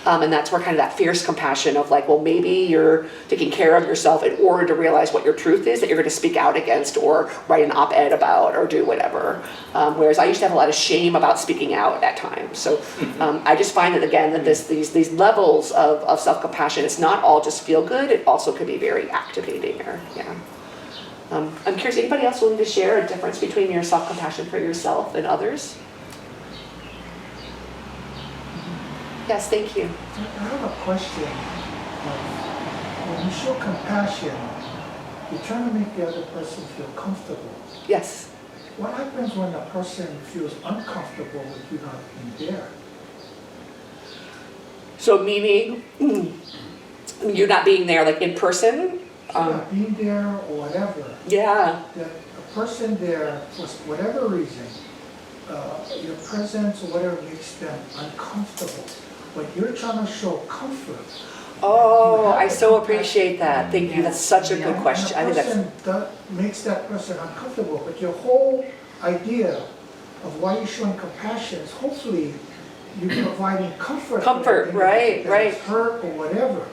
And that's where kind of that fierce compassion of like, well, maybe you're taking care of yourself in order to realize what your truth is that you're going to speak out against or write an op-ed about or do whatever. Whereas I used to have a lot of shame about speaking out at times. So I just find that, again, that these levels of self-compassion, it's not all just feel good, it also could be very activating. I'm curious, anybody else willing to share a difference between your self-compassion for yourself and others? Yes, thank you. I have a question. When you show compassion, you're trying to make the other person feel comfortable. Yes. What happens when a person feels uncomfortable with you not being there? So meaning, you not being there, like in person? Not being there or whatever. Yeah. That a person there, for whatever reason, your presence or whatever makes them uncomfortable. But you're trying to show comfort. Oh, I so appreciate that. Thank you. That's such a good question. I think that's... That makes that person uncomfortable, but your whole idea of why you're showing compassion is hopefully you're providing comfort. Comfort, right, right. Hurt or whatever.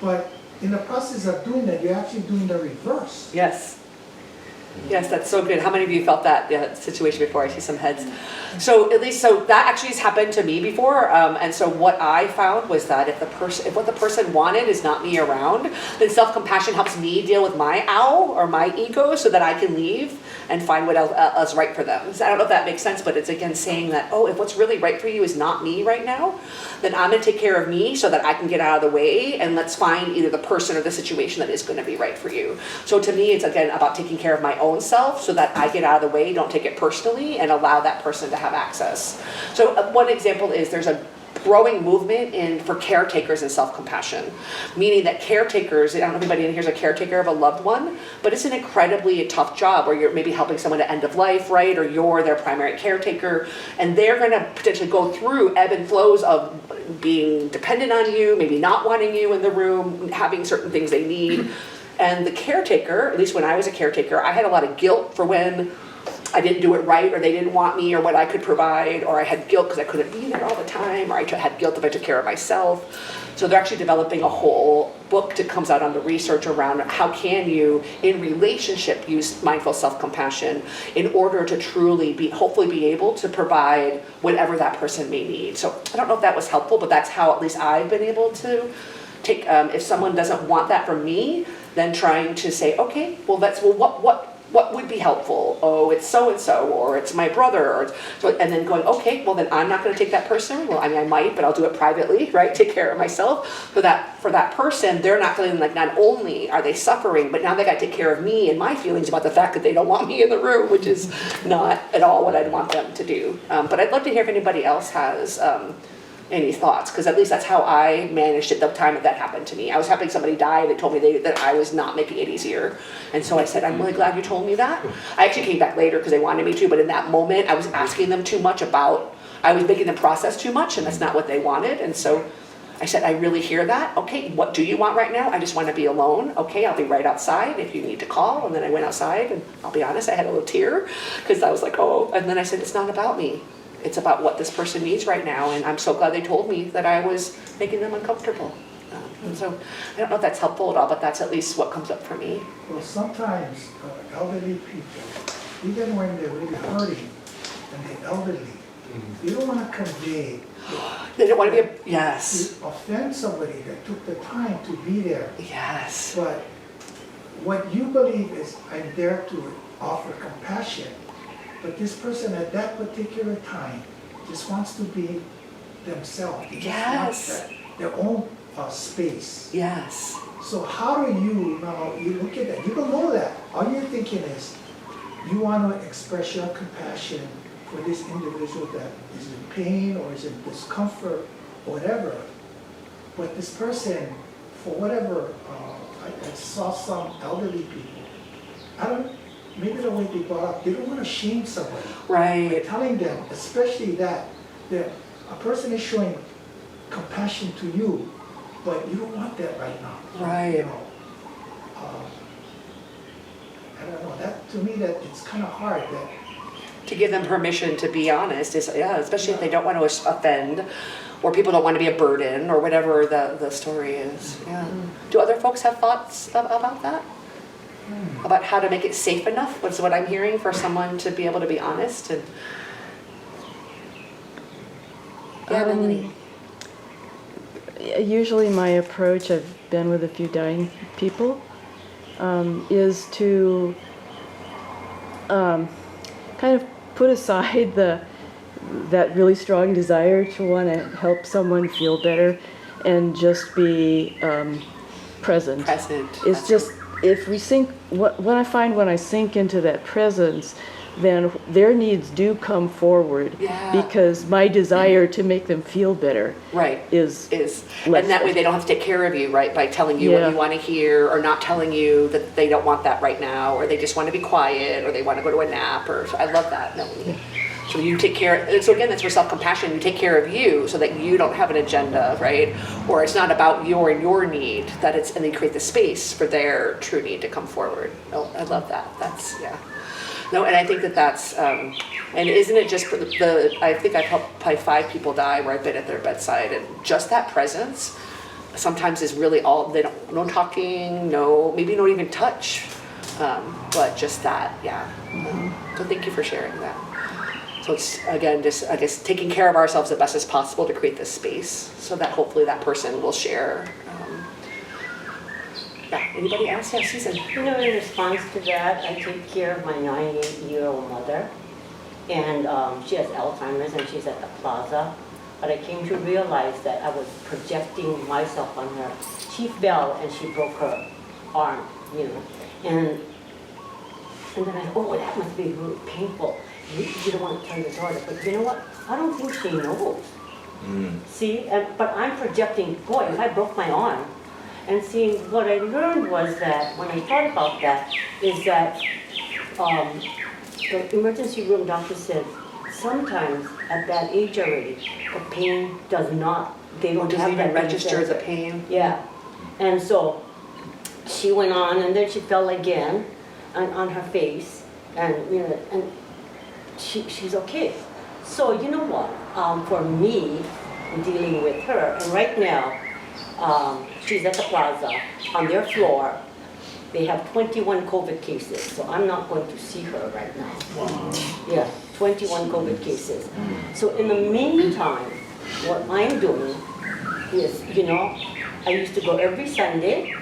But in the process of doing that, you're actually doing the reverse. Yes. Yes, that's so good. How many of you felt that situation before? I see some heads. So at least, so that actually has happened to me before. And so what I found was that if what the person wanted is not me around, then self-compassion helps me deal with my owl or my ego so that I can leave and find what else is right for them. So I don't know if that makes sense, but it's again saying that, oh, if what's really right for you is not me right now, then I'm going to take care of me so that I can get out of the way, and let's find either the person or the situation that is going to be right for you. So to me, it's again about taking care of my own self so that I get out of the way, don't take it personally, and allow that person to have access. So one example is there's a growing movement for caretakers and self-compassion, meaning that caretakers, I don't know if anybody in here is a caretaker of a loved one, but it's an incredibly tough job where you're maybe helping someone to end of life, right? Or you're their primary caretaker, and they're going to potentially go through ebb and flows of being dependent on you, maybe not wanting you in the room, having certain things they need. And the caretaker, at least when I was a caretaker, I had a lot of guilt for when I didn't do it right, or they didn't want me, or what I could provide, or I had guilt because I couldn't be there all the time, or I had guilt if I took care of myself. So they're actually developing a whole book that comes out on the research around how can you, in relationship, use mindful self-compassion in order to truly hopefully be able to provide whatever that person may need. So I don't know if that was helpful, but that's how at least I've been able to take, if someone doesn't want that from me, then trying to say, okay, well what would be helpful? Oh, it's so-and-so, or it's my brother, and then going, okay, well then I'm not going to take that person. Well, I mean, I might, but I'll do it privately, right? Take care of myself. For that person, they're not feeling like not only are they suffering, but now they got to take care of me and my feelings about the fact that they don't want me in the room, which is not at all what I'd want them to do. But I'd love to hear if anybody else has any thoughts, because at least that's how I managed it the time that happened to me. I was having somebody die, they told me that I was not making it easier. And so I said, I'm really glad you told me that. I actually came back later because they wanted me to, but in that moment I was asking them too much I was making them process too much, and that's not what they wanted. And so I said, I really hear that. Okay, what do you want right now? I just want to be alone. Okay, I'll be right outside if you need to call. And then I went outside, and I'll be honest, I had a little tear because I was like, oh, and then I said, it's not about me. It's about what this person needs right now, and I'm so glad they told me that I was making them uncomfortable. And so I don't know if that's helpful at all, but that's at least what comes up for me. Well, sometimes elderly people, even when they're really hurting and they're elderly, they don't want to convey, They don't want to be yes, to offend somebody that took the time to be there. yes, But what you believe is, I'm there to offer compassion, but this person at that particular time just wants to be themselves. They just want Yes. their own space. yes, So how do you, now, you look at that, you don't know that. All you're thinking is, you want to express your compassion for this individual that is in pain or is in discomfort or whatever. But this person, for whatever, I saw some elderly people, maybe the way they brought up, they don't want to shame somebody. By right, telling them, especially that a person is showing compassion to you, but you don't want that right now. Right. You know, I don't know, that, to me, that it's kind of hard that, to give them permission to be honest is, yeah, especially if they don't want to offend or people don't want to be a burden or whatever the story is. Yeah. Do other folks have thoughts about that? About how to make it safe enough was what I'm hearing for someone to be able to be honest and yeah, Melanie. Usually my approach, I've been with a few dying people, is to kind of put aside that really strong desire to want to help someone feel better and just be present. Present. It's just, if we sink, what I find when I sink into that presence, then their needs do come forward Yeah. because my desire to make them feel better Right. is And that way they don't have to take care of you, right, by telling you Yeah. what you want to hear or not telling you that they don't want that right now or they just want to be quiet or they want to go to a nap or, I love that, Melanie. So you take care, and so again, that's where self-compassion, you take care of you so that you don't have an agenda, right? Or it's not about your need, that it's, and they create the space for their true need to come forward. Oh, I love that, that's, yeah. No, and I think that's, and isn't it just for I think I've helped probably 5 people die where I've been at their bedside, and just that presence sometimes is really all, they don't, no talking, no, maybe not even touch, but just that, yeah. So thank you for sharing that. So it's, again, just, I guess, taking care of ourselves the best as possible to create this space so that hopefully that person will share. Yeah, anybody else? Yeah, Susan. You know, in response to that, I take care of my 98-year-old mother, and she has Alzheimer's and she's at the plaza. But I came to realize that I was projecting myself on her. She fell and she broke her arm, you know, and then I thought, oh, that must be really painful. You don't want to tell your daughter, but you know what? I don't think she knows. See, but I'm projecting, boy, if I broke my arm. And see, what I learned was that, when I thought about that, is that the emergency room doctor said, sometimes at that age already, the pain does not, they don't Does have even that register sensor. the pain? Yeah, and so she went on, and then she fell again on her face, and you know, and she's okay. So you know what? For me, dealing with her, and right now, she's at the plaza. On their floor, they have 21 COVID cases, so I'm not going to see her right now. Wow. Yeah, 21 COVID cases. So in the meantime, what I'm doing is, you know, I used to go every Sunday.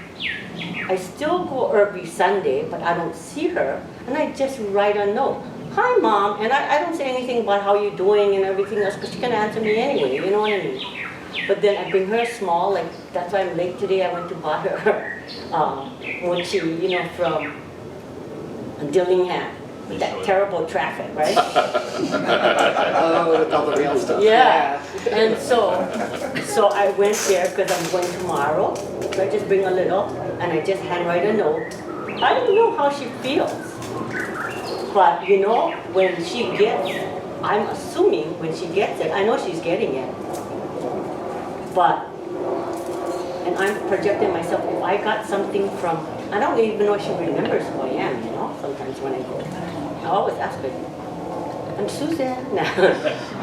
I still go every Sunday, but I don't see her, and I just write a note. Hi, Mom, and I don't say anything about how you're doing and everything else, because she can answer me anyway, you know what I mean? But then I bring her small, like, that's why I'm late today. I went to buy her mochi, you know, from Dillingham, with that terrible traffic, right? Oh, with all the real stuff. Yeah. And so I went there because I'm going tomorrow. So I just bring a little, and I just handwrite a note. I don't know how she feels. But, you know, when she gets, I'm assuming when she gets it, I know she's getting it. But, and I'm projecting myself, if I got something from, I don't even know if she remembers who I am, you know, sometimes when I go. I always ask her, I'm Suzanne.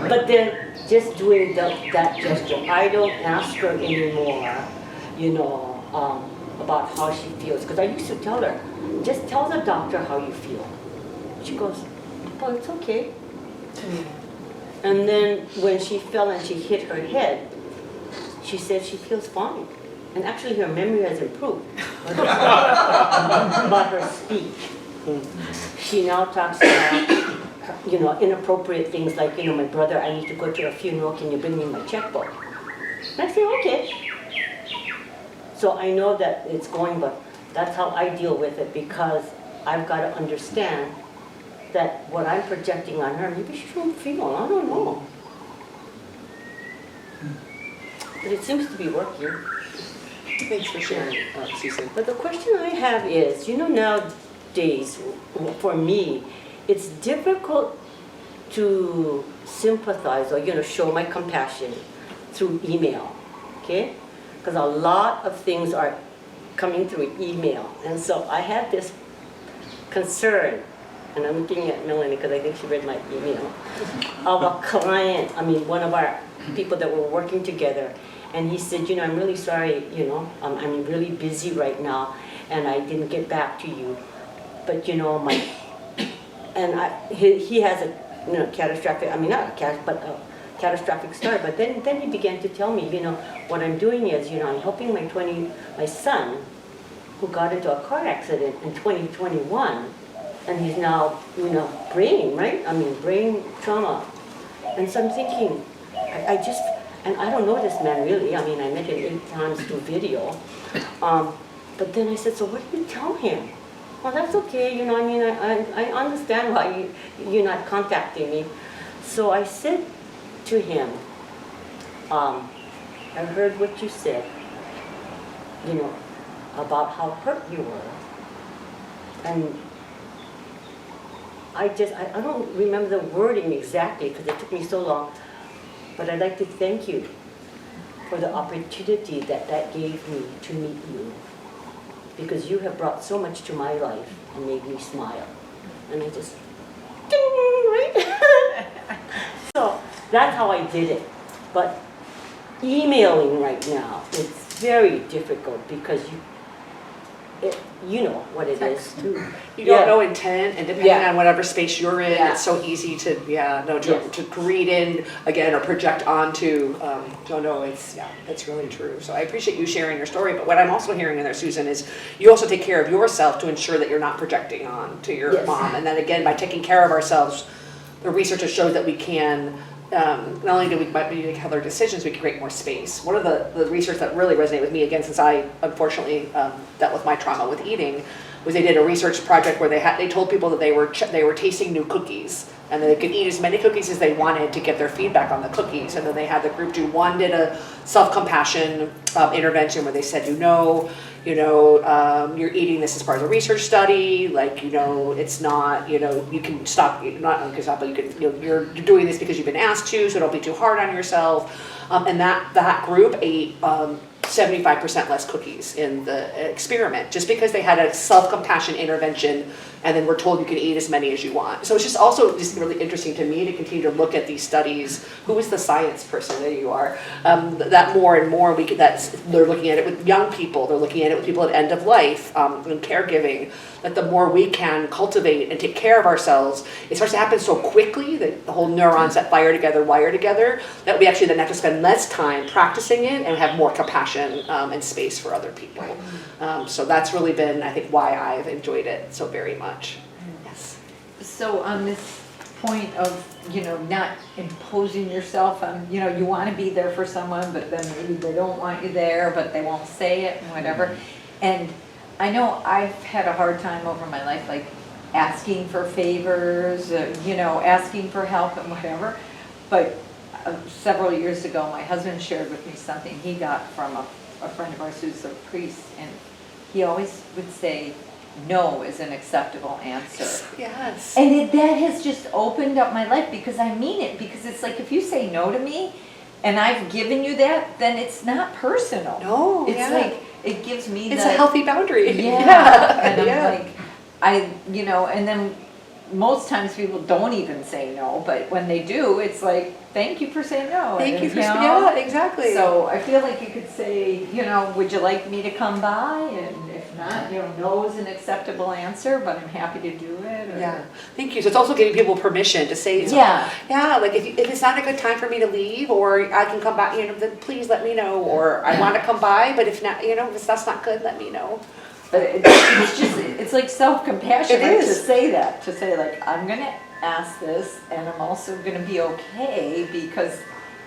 But then just doing that gesture, I don't ask her anymore, about how she feels. Because I used to tell her, just tell the doctor how you feel. She goes, oh, it's okay. And then when she fell and she hit her head, she said she feels fine. And actually her memory has improved. About her speech. She now talks about, inappropriate things like, my brother, I need to go to a funeral, can you bring me my checkbook? And I say, okay. So I know that it's going, but that's how I deal with it, because I've got to understand that what I'm projecting on her, maybe she won't feel, I don't know. But it seems to be working. Thanks for sharing, Susan. But the question I have is, nowadays, for me, it's difficult to sympathize or, show my compassion through email, okay? Because a lot of things are coming through email. And so I had this concern, and I'm looking at Melanie because I think she read my email, of a client, one of our people that were working together. And he said, I'm really sorry, I'm really busy right now, and I didn't get back to you. But, he has a, catastrophic, but a catastrophic story. But then he began to tell me, what I'm doing is, I'm helping my son, who got into a car accident in 2021, and he's now, brain, right? Brain trauma. And so I'm thinking, and I don't know this man really. I met him 8 times through video. But then I said, so what do you tell him? Well, that's okay. I understand why you're not contacting me. So I said to him, I heard what you said, about how hurt you were. And I don't remember the wording exactly because it took me so long. But I'd like to thank you for the opportunity that gave me to meet you, because you have brought so much to my life and made me smile. And I just, ding, right? So that's how I did it. But emailing right now, it's very difficult because you know what it is. You don't know intent, and depending on whatever space you're in, Yeah. it's so easy to read in again or project onto. Don't know. It's really true. So I appreciate you sharing your story. But what I'm also hearing in there, Susan, is you also take care of yourself to ensure that you're not projecting on to your mom. And then again, by taking care of ourselves, the research has showed that we can. Not only do we make healthier decisions, we can create more space. One of the research that really resonated with me, again, since I unfortunately dealt with my trauma with eating, was they did a research project where they told people that they were tasting new cookies, and they could eat as many cookies as they wanted to get their feedback on the cookies. And then they had the group do one did a self-compassion intervention where they said, you're eating this as part of the research study, it's not, you can stop, not only can stop, but you're doing this because you've been asked to, so don't be too hard on yourself. And that group ate 75% less cookies in the experiment, just because they had a self-compassion intervention, and then we're told you can eat as many as you want. So it's just really interesting to me to continue to look at these studies. Who is the science person that you are? That more and more they're looking at it with young people. They're looking at it with people at end of life and caregiving. That the more we can cultivate and take care of ourselves, it starts to happen so quickly that the whole neurons that fire together, wire together, that we actually then have to spend less time practicing it and have more compassion and space for other people. So that's really been, I think, why I've enjoyed it so very much. Yes. So on this point of, not imposing yourself on, you want to be there for someone, but then maybe they don't want you there, but they won't say it and whatever. And I know I've had a hard time over my life, like asking for favors, asking for help and whatever. But several years ago, my husband shared with me something he got from a friend of ours who's a priest, and he always would say, no is an acceptable answer. Yes. And that has just opened up my life, because I mean it, because it's like if you say no to me and I've given you that, then it's not personal. No, it's like it gives me it's a healthy boundary. And I'm like, and then most times people don't even say no, but when they do, it's like, thank you for saying no. Thank And, you for, know, yeah, exactly. So I feel like you could say, would you like me to come by? And if not, no is an acceptable answer, but I'm happy to do it. Or, yeah, thank you. So it's also giving people permission to say, Yeah. yeah, like if it's not a good time for me to leave, or I can come back, then please let me know, or I want to come by, but if not, if that's not good, let me know. But it's like self-compassion, It right, is. to say that, to say like, I'm gonna ask this, and I'm also gonna be okay, because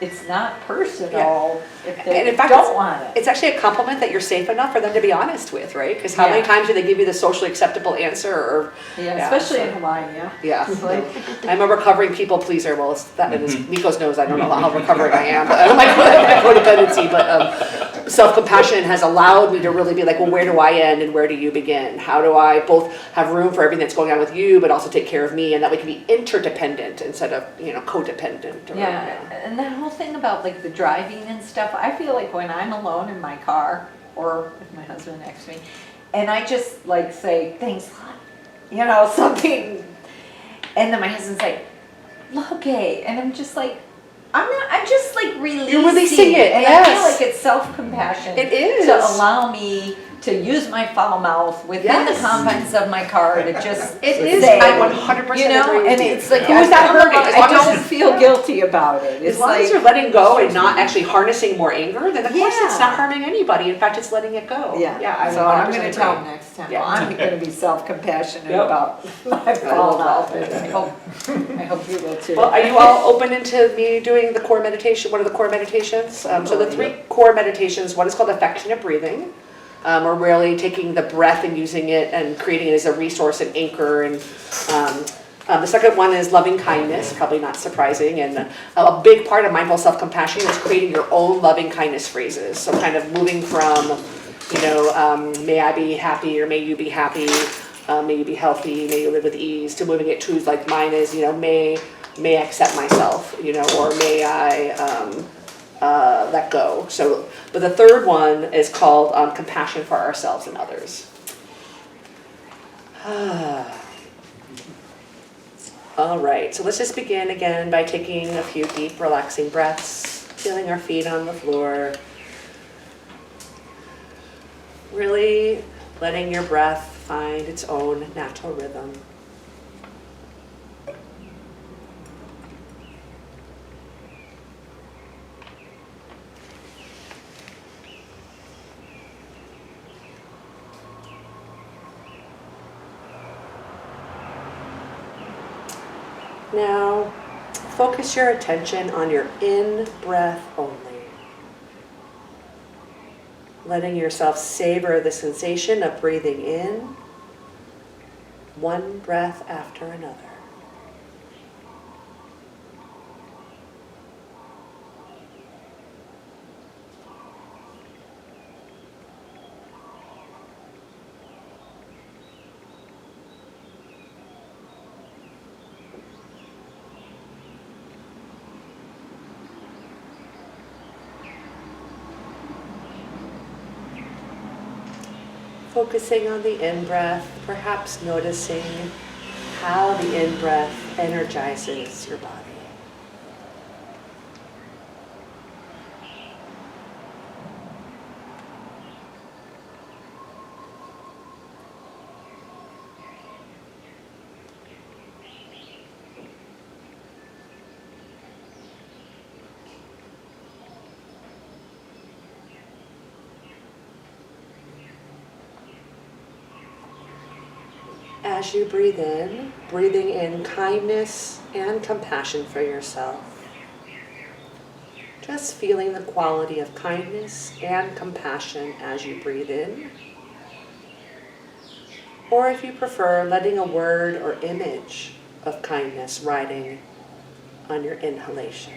it's not personal if And they in fact, don't want it. it's actually a compliment that you're safe enough for them to be honest with, right? Because how many Yeah. times do they give you the socially acceptable answer? Or Yeah, especially in Hawaii, yeah. yeah, It's like, I'm a recovering people pleaser. Well, as Miko's knows, I don't know how recovering I am, but I don't like my codependency. But self-compassion has allowed me to really be like, well, where do I end and where do you begin? How do I both have room for everything that's going on with you, but also take care of me, and that we can be interdependent instead of codependent. Or, yeah, and that whole thing about like the driving and stuff, I feel like when I'm alone in my car, or with my husband next to me, and I just like say, thanks a lot, something, and then my husband's like, okay, and I'm just like, I'm just like releasing. You're releasing it, and yes. I feel like it's self-compassion. It is. To allow me to use my foul mouth within Yes. the confines of my car to just It is. say, I 100% agree with and you. it's like, Who is that hurting? As I long as don't it's- feel guilty about it. As It's long like, as you're letting go and not actually harnessing more anger, then of course it's Yeah. not harming anybody. In fact, it's letting it go. yeah, I so I'm 100% gonna agree. tell him next time, Yeah. well, I'm gonna be self-compassionate Yep. about my foul mouth, and I hope you will too. Well, are you all open into me doing the core meditation, one of the core meditations? So the three core meditations, one is called affectionate breathing. We're really taking the breath and using it and creating it as a resource and anchor. And the second one is loving kindness, probably not surprising. And a big part of mindful self-compassion is creating your own loving kindness phrases. So kind of moving from, may I be happy, or may you be happy, may you be healthy, may you live with ease, to moving it to like mine is, may I accept myself, or may I let go. So, but the third one is called compassion for ourselves and others. All right, so let's just begin again by taking a few deep, relaxing breaths, feeling our feet on the floor. Really letting your breath find its own natural rhythm. Now, focus your attention on your in-breath only. Letting yourself savor the sensation of breathing in, one breath after another. Focusing on the in-breath, perhaps noticing how the in-breath energizes your body. As you breathe in, breathing in kindness and compassion for yourself. Just feeling the quality of kindness and compassion as you breathe in. Or if you prefer, letting a word or image of kindness riding on your inhalation.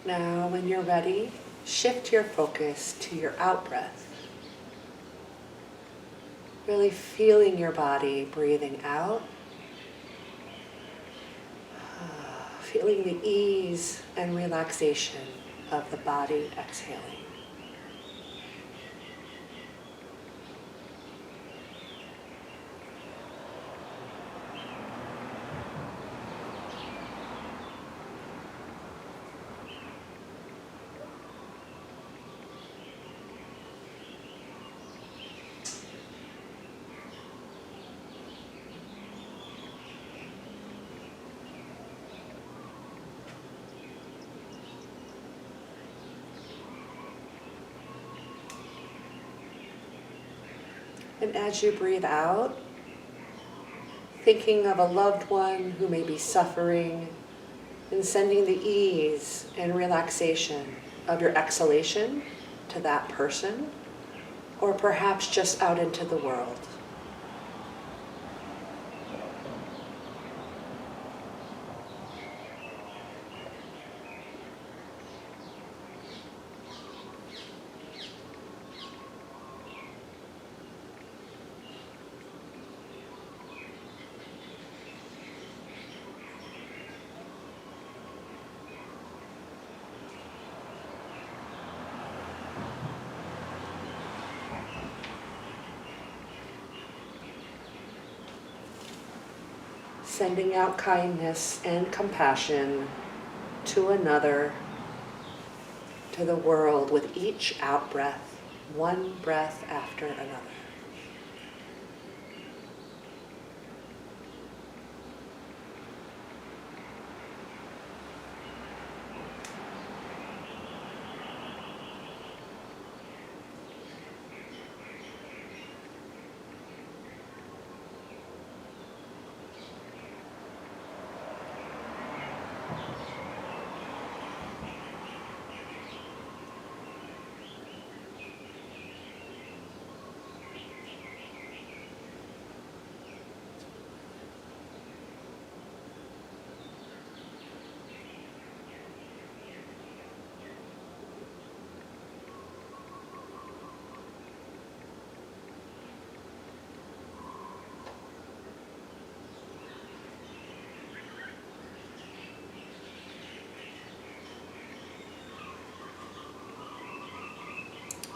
Now, when you're ready, shift your focus to your out breath. Really feeling your body breathing out. Feeling the ease and relaxation of the body exhaling. And as you breathe out, thinking of a loved one who may be suffering and sending the ease and relaxation of your exhalation to that person, or perhaps just out into the world. Sending out kindness and compassion to another, to the world with each out breath, one breath after another.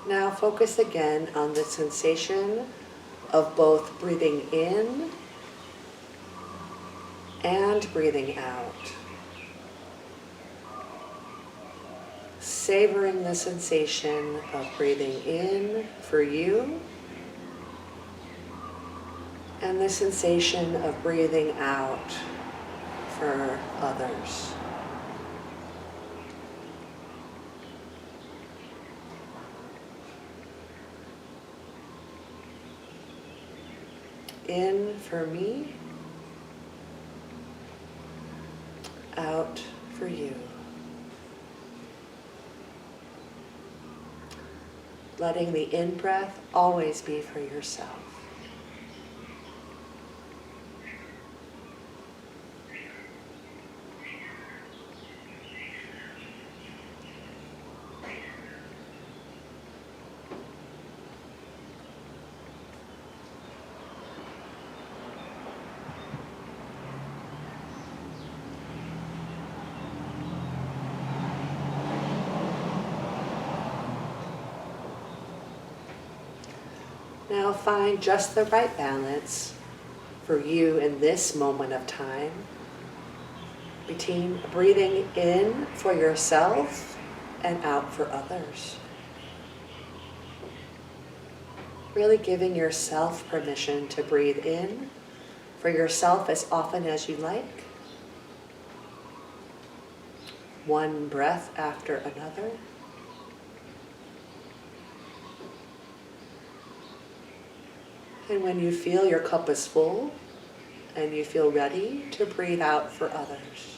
Now focus again on the sensation of both breathing in and breathing out. Savoring the sensation of breathing in for you and the sensation of breathing out for others. In for me, out for you. Letting the in-breath always be for yourself. Now find just the right balance for you in this moment of time between breathing in for yourself and out for others. Really giving yourself permission to breathe in for yourself as often as you like. One breath after another. And when you feel your cup is full and you feel ready to breathe out for others.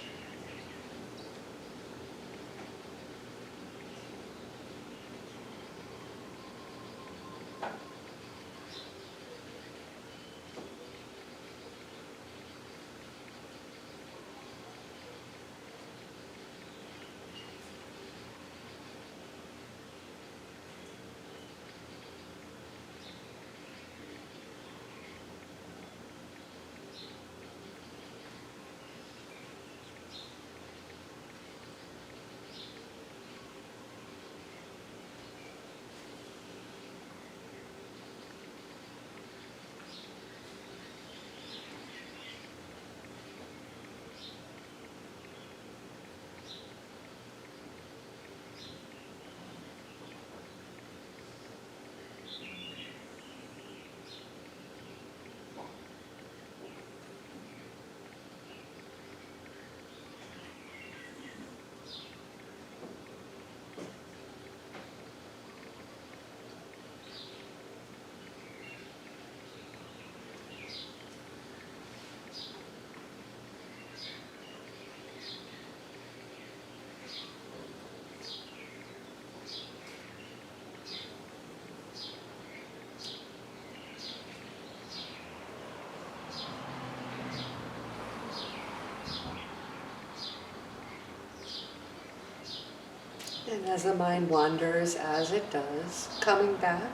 And as the mind wanders, as it does, coming back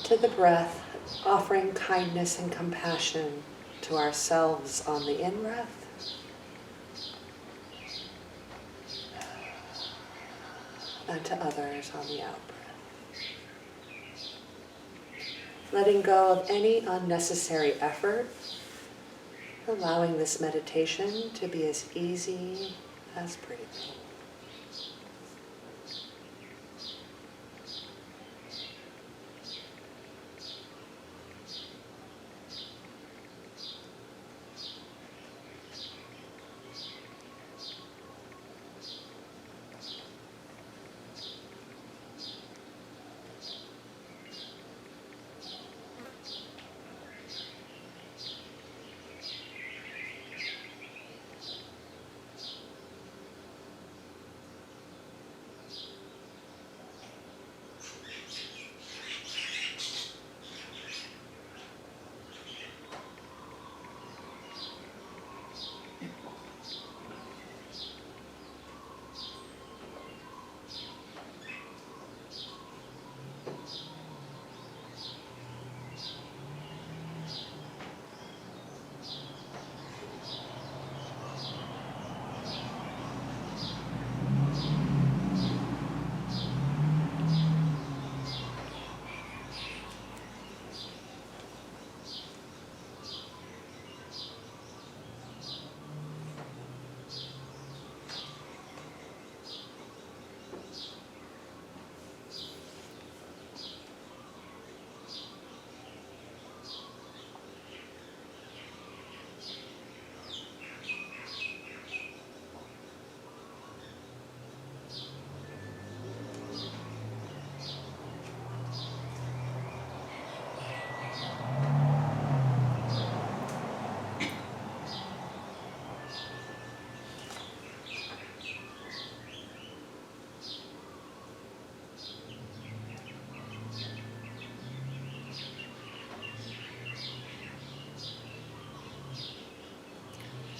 to the breath, offering kindness and compassion to ourselves on the in-breath, and to others on the out-breath. Letting go of any unnecessary effort, allowing this meditation to be as easy as breathing.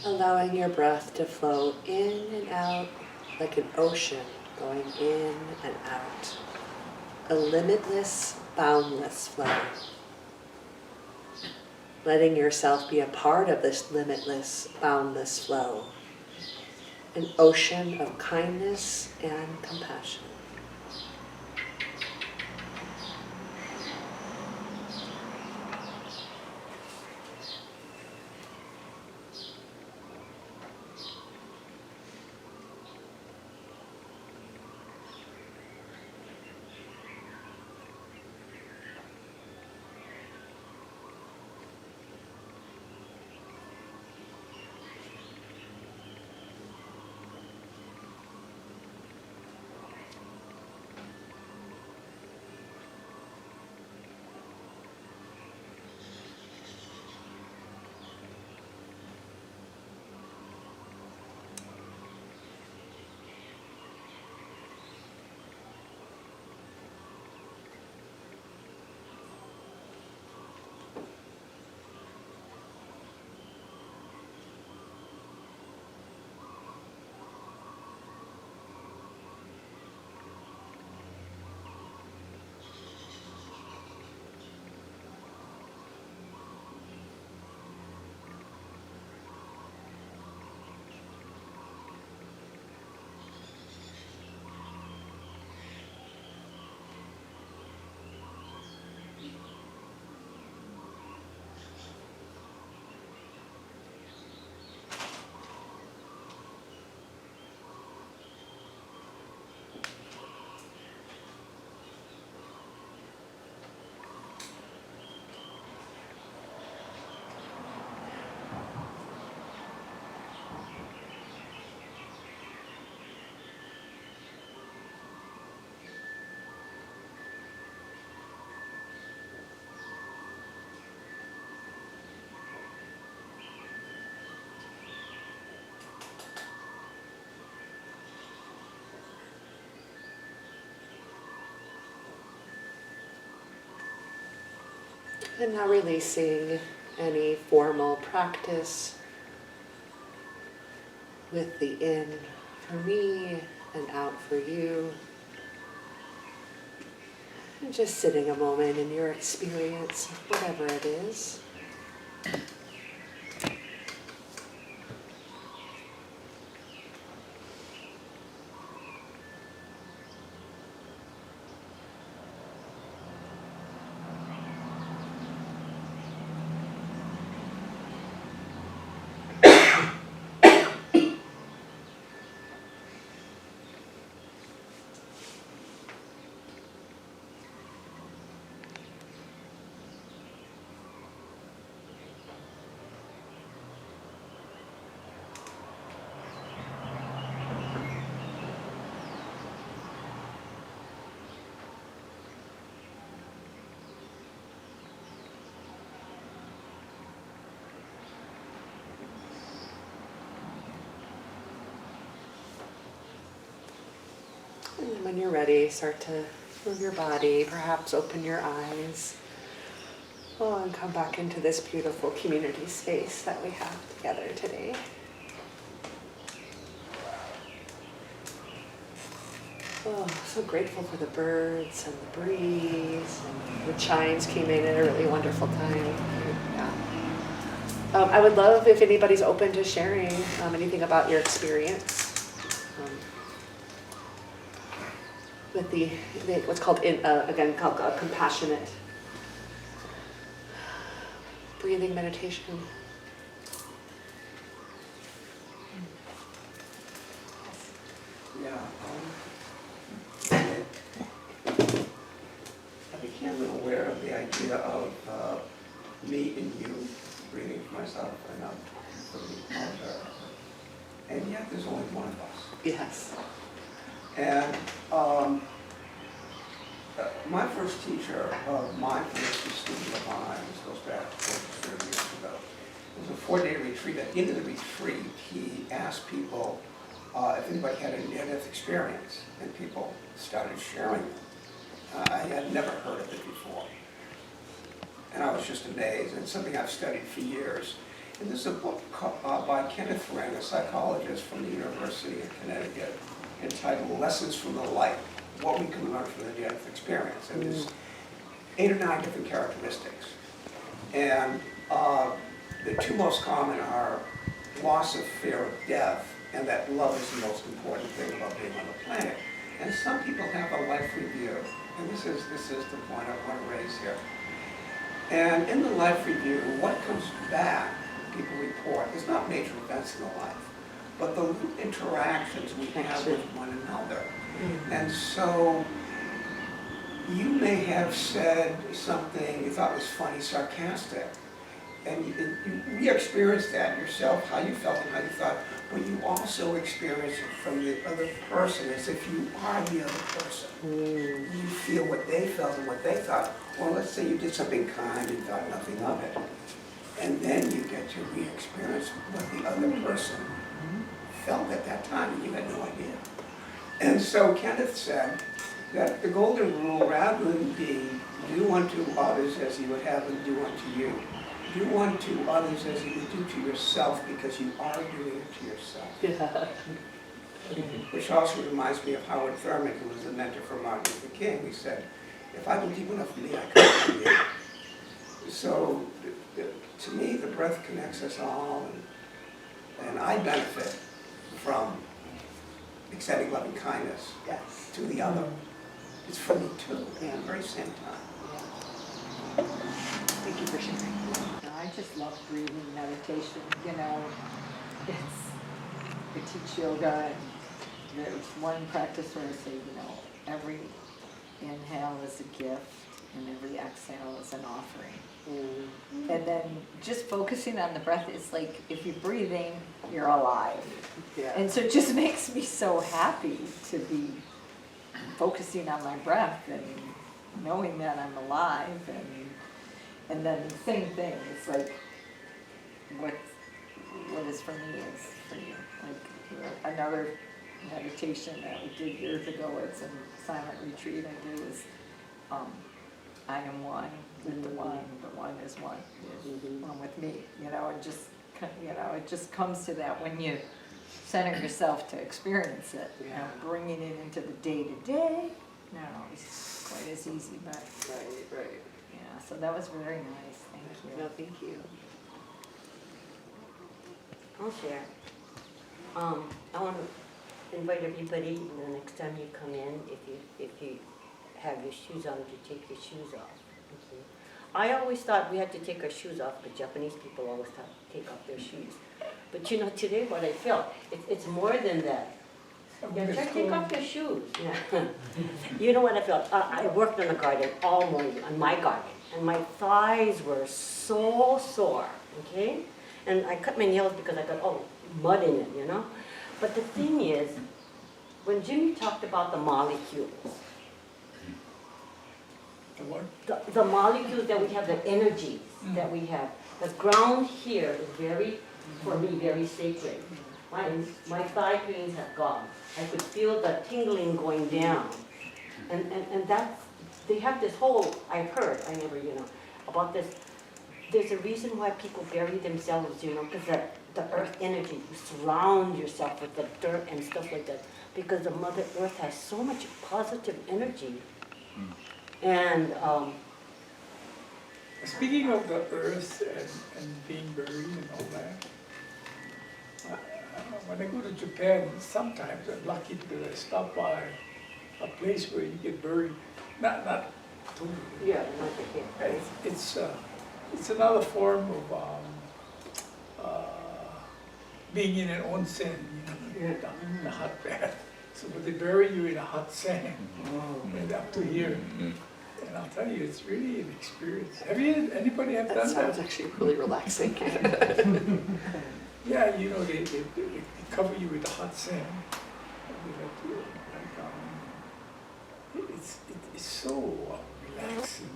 Allowing your breath to flow in and out like an ocean going in and out. A limitless, boundless flow. Letting yourself be a part of this limitless, boundless flow. An ocean of kindness and compassion. And now releasing any formal practice with the in for me and out for you. And just sitting a moment in your experience, whatever it is. And when you're ready, start to move your body, perhaps open your eyes. Oh, and come back into this beautiful community space that we have together today. Oh, so grateful for the birds and the breeze. And the chimes came in at a really wonderful time. Yeah. I would love if anybody's open to sharing anything about your experience with the what's called compassionate breathing meditation. Yeah. I became aware of the idea of me and you, breathing for myself and not for the other. And yet there's only one of us. Yes. And my first teacher of mindfulness was student of mine. This goes back 30 years ago. It was a 4-day retreat. At the end of the retreat, he asked people if anybody had a near-death experience, and people started sharing them. I had never heard of it before. And I was just amazed, and something I've studied for years. And this is a book by Kenneth Ring, a psychologist from the University of Connecticut, entitled Lessons from the Light, What We Can Learn from the Near-Death Experience. And there's 8 or 9 different characteristics. And the 2 most common are loss of fear of death, and that love is the most important thing about being on the planet. And some people have a life review, and this is the point I want to raise here. And in the life review, what comes back, people report, is not major events in the life, but the interactions we have with one another. And so you may have said something you thought was funny, sarcastic, and you re-experienced that yourself, how you felt and how you thought, but you also experience it from the other person as if you are the other person. You feel what they felt and what they thought. Or let's say you did something kind and thought nothing of it. And then you get to re-experience what the other person felt at that time, and you had no idea. And so Kenneth said that the golden rule, rather than be do unto others as you would have them do unto you, do unto others as you would do to yourself, because you are doing it to yourself. Yeah. Which also reminds me of Howard Thurman, who was the mentor for Martin Luther King. He said, if I believe enough in me, I can believe you. So to me, the breath connects us all, and I benefit from extending loving kindness to the other. It's for me too, at the very same time. Thank you for sharing. I just love breathing meditation, I teach yoga, and there's one practice where I say, every inhale is a gift and every exhale is an offering. And then just focusing on the breath is like, if you're breathing, you're alive. And so it just makes me so happy to be focusing on my breath and knowing that I'm alive. And then the same thing, it's like, what is for me is for you. Like another meditation that we did years ago, it's a silent retreat I did, is I am one with the one is one, one with me. It just comes to that when you center yourself to experience it. Yeah. Bringing it into the day-to-day, not always quite as easy, but Right. yeah, so that was very nice, thank you. No, thank you. I'll share. I want to invite everybody, the next time you come in, if you have your shoes on, to take your shoes off. Okay. I always thought we had to take our shoes off, but Japanese people always have to take off their shoes. But you know, today what I felt, it's more than that. Yeah, try to take off your shoes. Yeah. You know what I felt? I worked in the garden all morning, on my garden, and my thighs were so sore, okay? And I cut my nails because I got mud in it, you know? But the thing is, when Jimmy talked about the molecules, The what? the molecules that we have, the energies that we have, the ground here is very, for me, very sacred. My thigh pains have gone. I could feel the tingling going down. And that's, they have this whole, I've heard, I never, about this. There's a reason why people bury themselves, because the earth energy, you surround yourself with the dirt and stuff like that, because the Mother Earth has so much positive energy. And Speaking of the earth and being buried and all that, when I go to Japan, sometimes I'm lucky because I stop by a place where you get buried. Not totally. yeah, not the kid. It's another form of being in an onsen, down in the hot bath. So they bury you in a hot sand, and up to here. And I'll tell you, it's really an experience. Anybody have That done sounds that? actually really relaxing. Yeah, they cover you with the hot sand. It's so relaxing.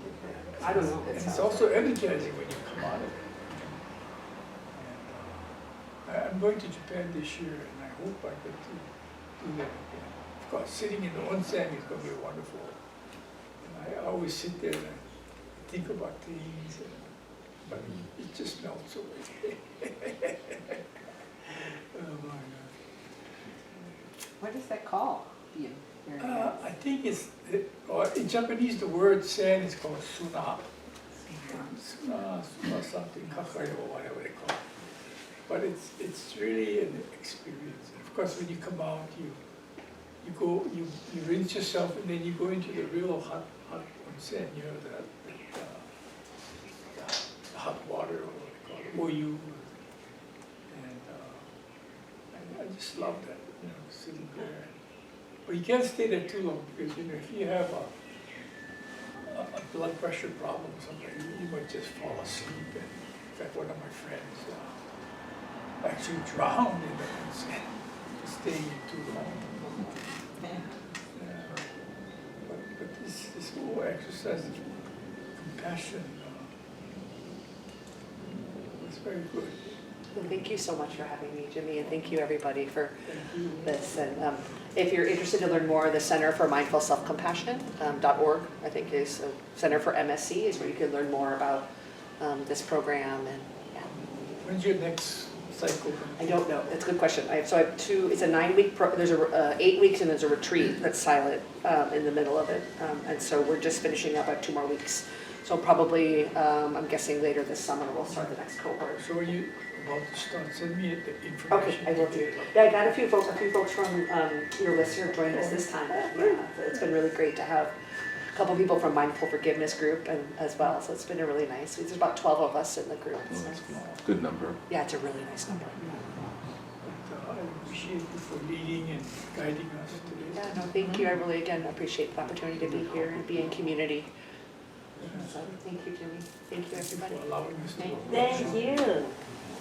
I don't know. And it's also energizing when you come out of it. And I'm going to Japan this year, and I hope I get to do that again. Of course, sitting in the onsen is going to be wonderful. And I always sit there and I think about things, but it just melts away. Oh my God. What is that called? I think in Japanese the word sand is called suna. Suna something, kakari or whatever they call it. But it's really an experience. And of course, when you come out, you rinse yourself, and then you go into the real hot onsen, the hot water, or what they call it, oyu. And I just love that, sitting there. But you can't stay there too long because if you have a blood pressure problem or something, you might just fall asleep. And in fact, one of my friends actually drowned in the onsen, staying in too long. Yeah. But this whole exercise of compassion was very good. Well, thank you so much for having me, Jimmy, and thank you everybody for this. And if you're interested to learn more, the Center for Mindful Self-Compassion.org, I think is a Center for MSC, is where you can learn more about this program. And yeah. When's your next cycle? I don't know. It's a good question. I have two. It's a 9-week. There's 8 weeks, and there's a retreat that's silent in the middle of it. And so we're just finishing up. I have 2 more weeks. So probably, I'm guessing later this summer we'll start the next cohort. So are you about to start? Send me the information. Okay, I will do. Yeah, I got a few folks from your list who have joined us this time. Yeah, it's been really great to have a couple people from Mindful Forgiveness group as well. So it's been a really nice. There's about 12 of us in the group. Oh, So. that's good. Good number. Yeah, it's a really nice number. But, I appreciate you for leading and guiding us today. Yeah, no, thank you. I really, again, appreciate the opportunity to be here and be in community. So thank you, Jimmy. Thank you, everybody. For allowing us to Thank you.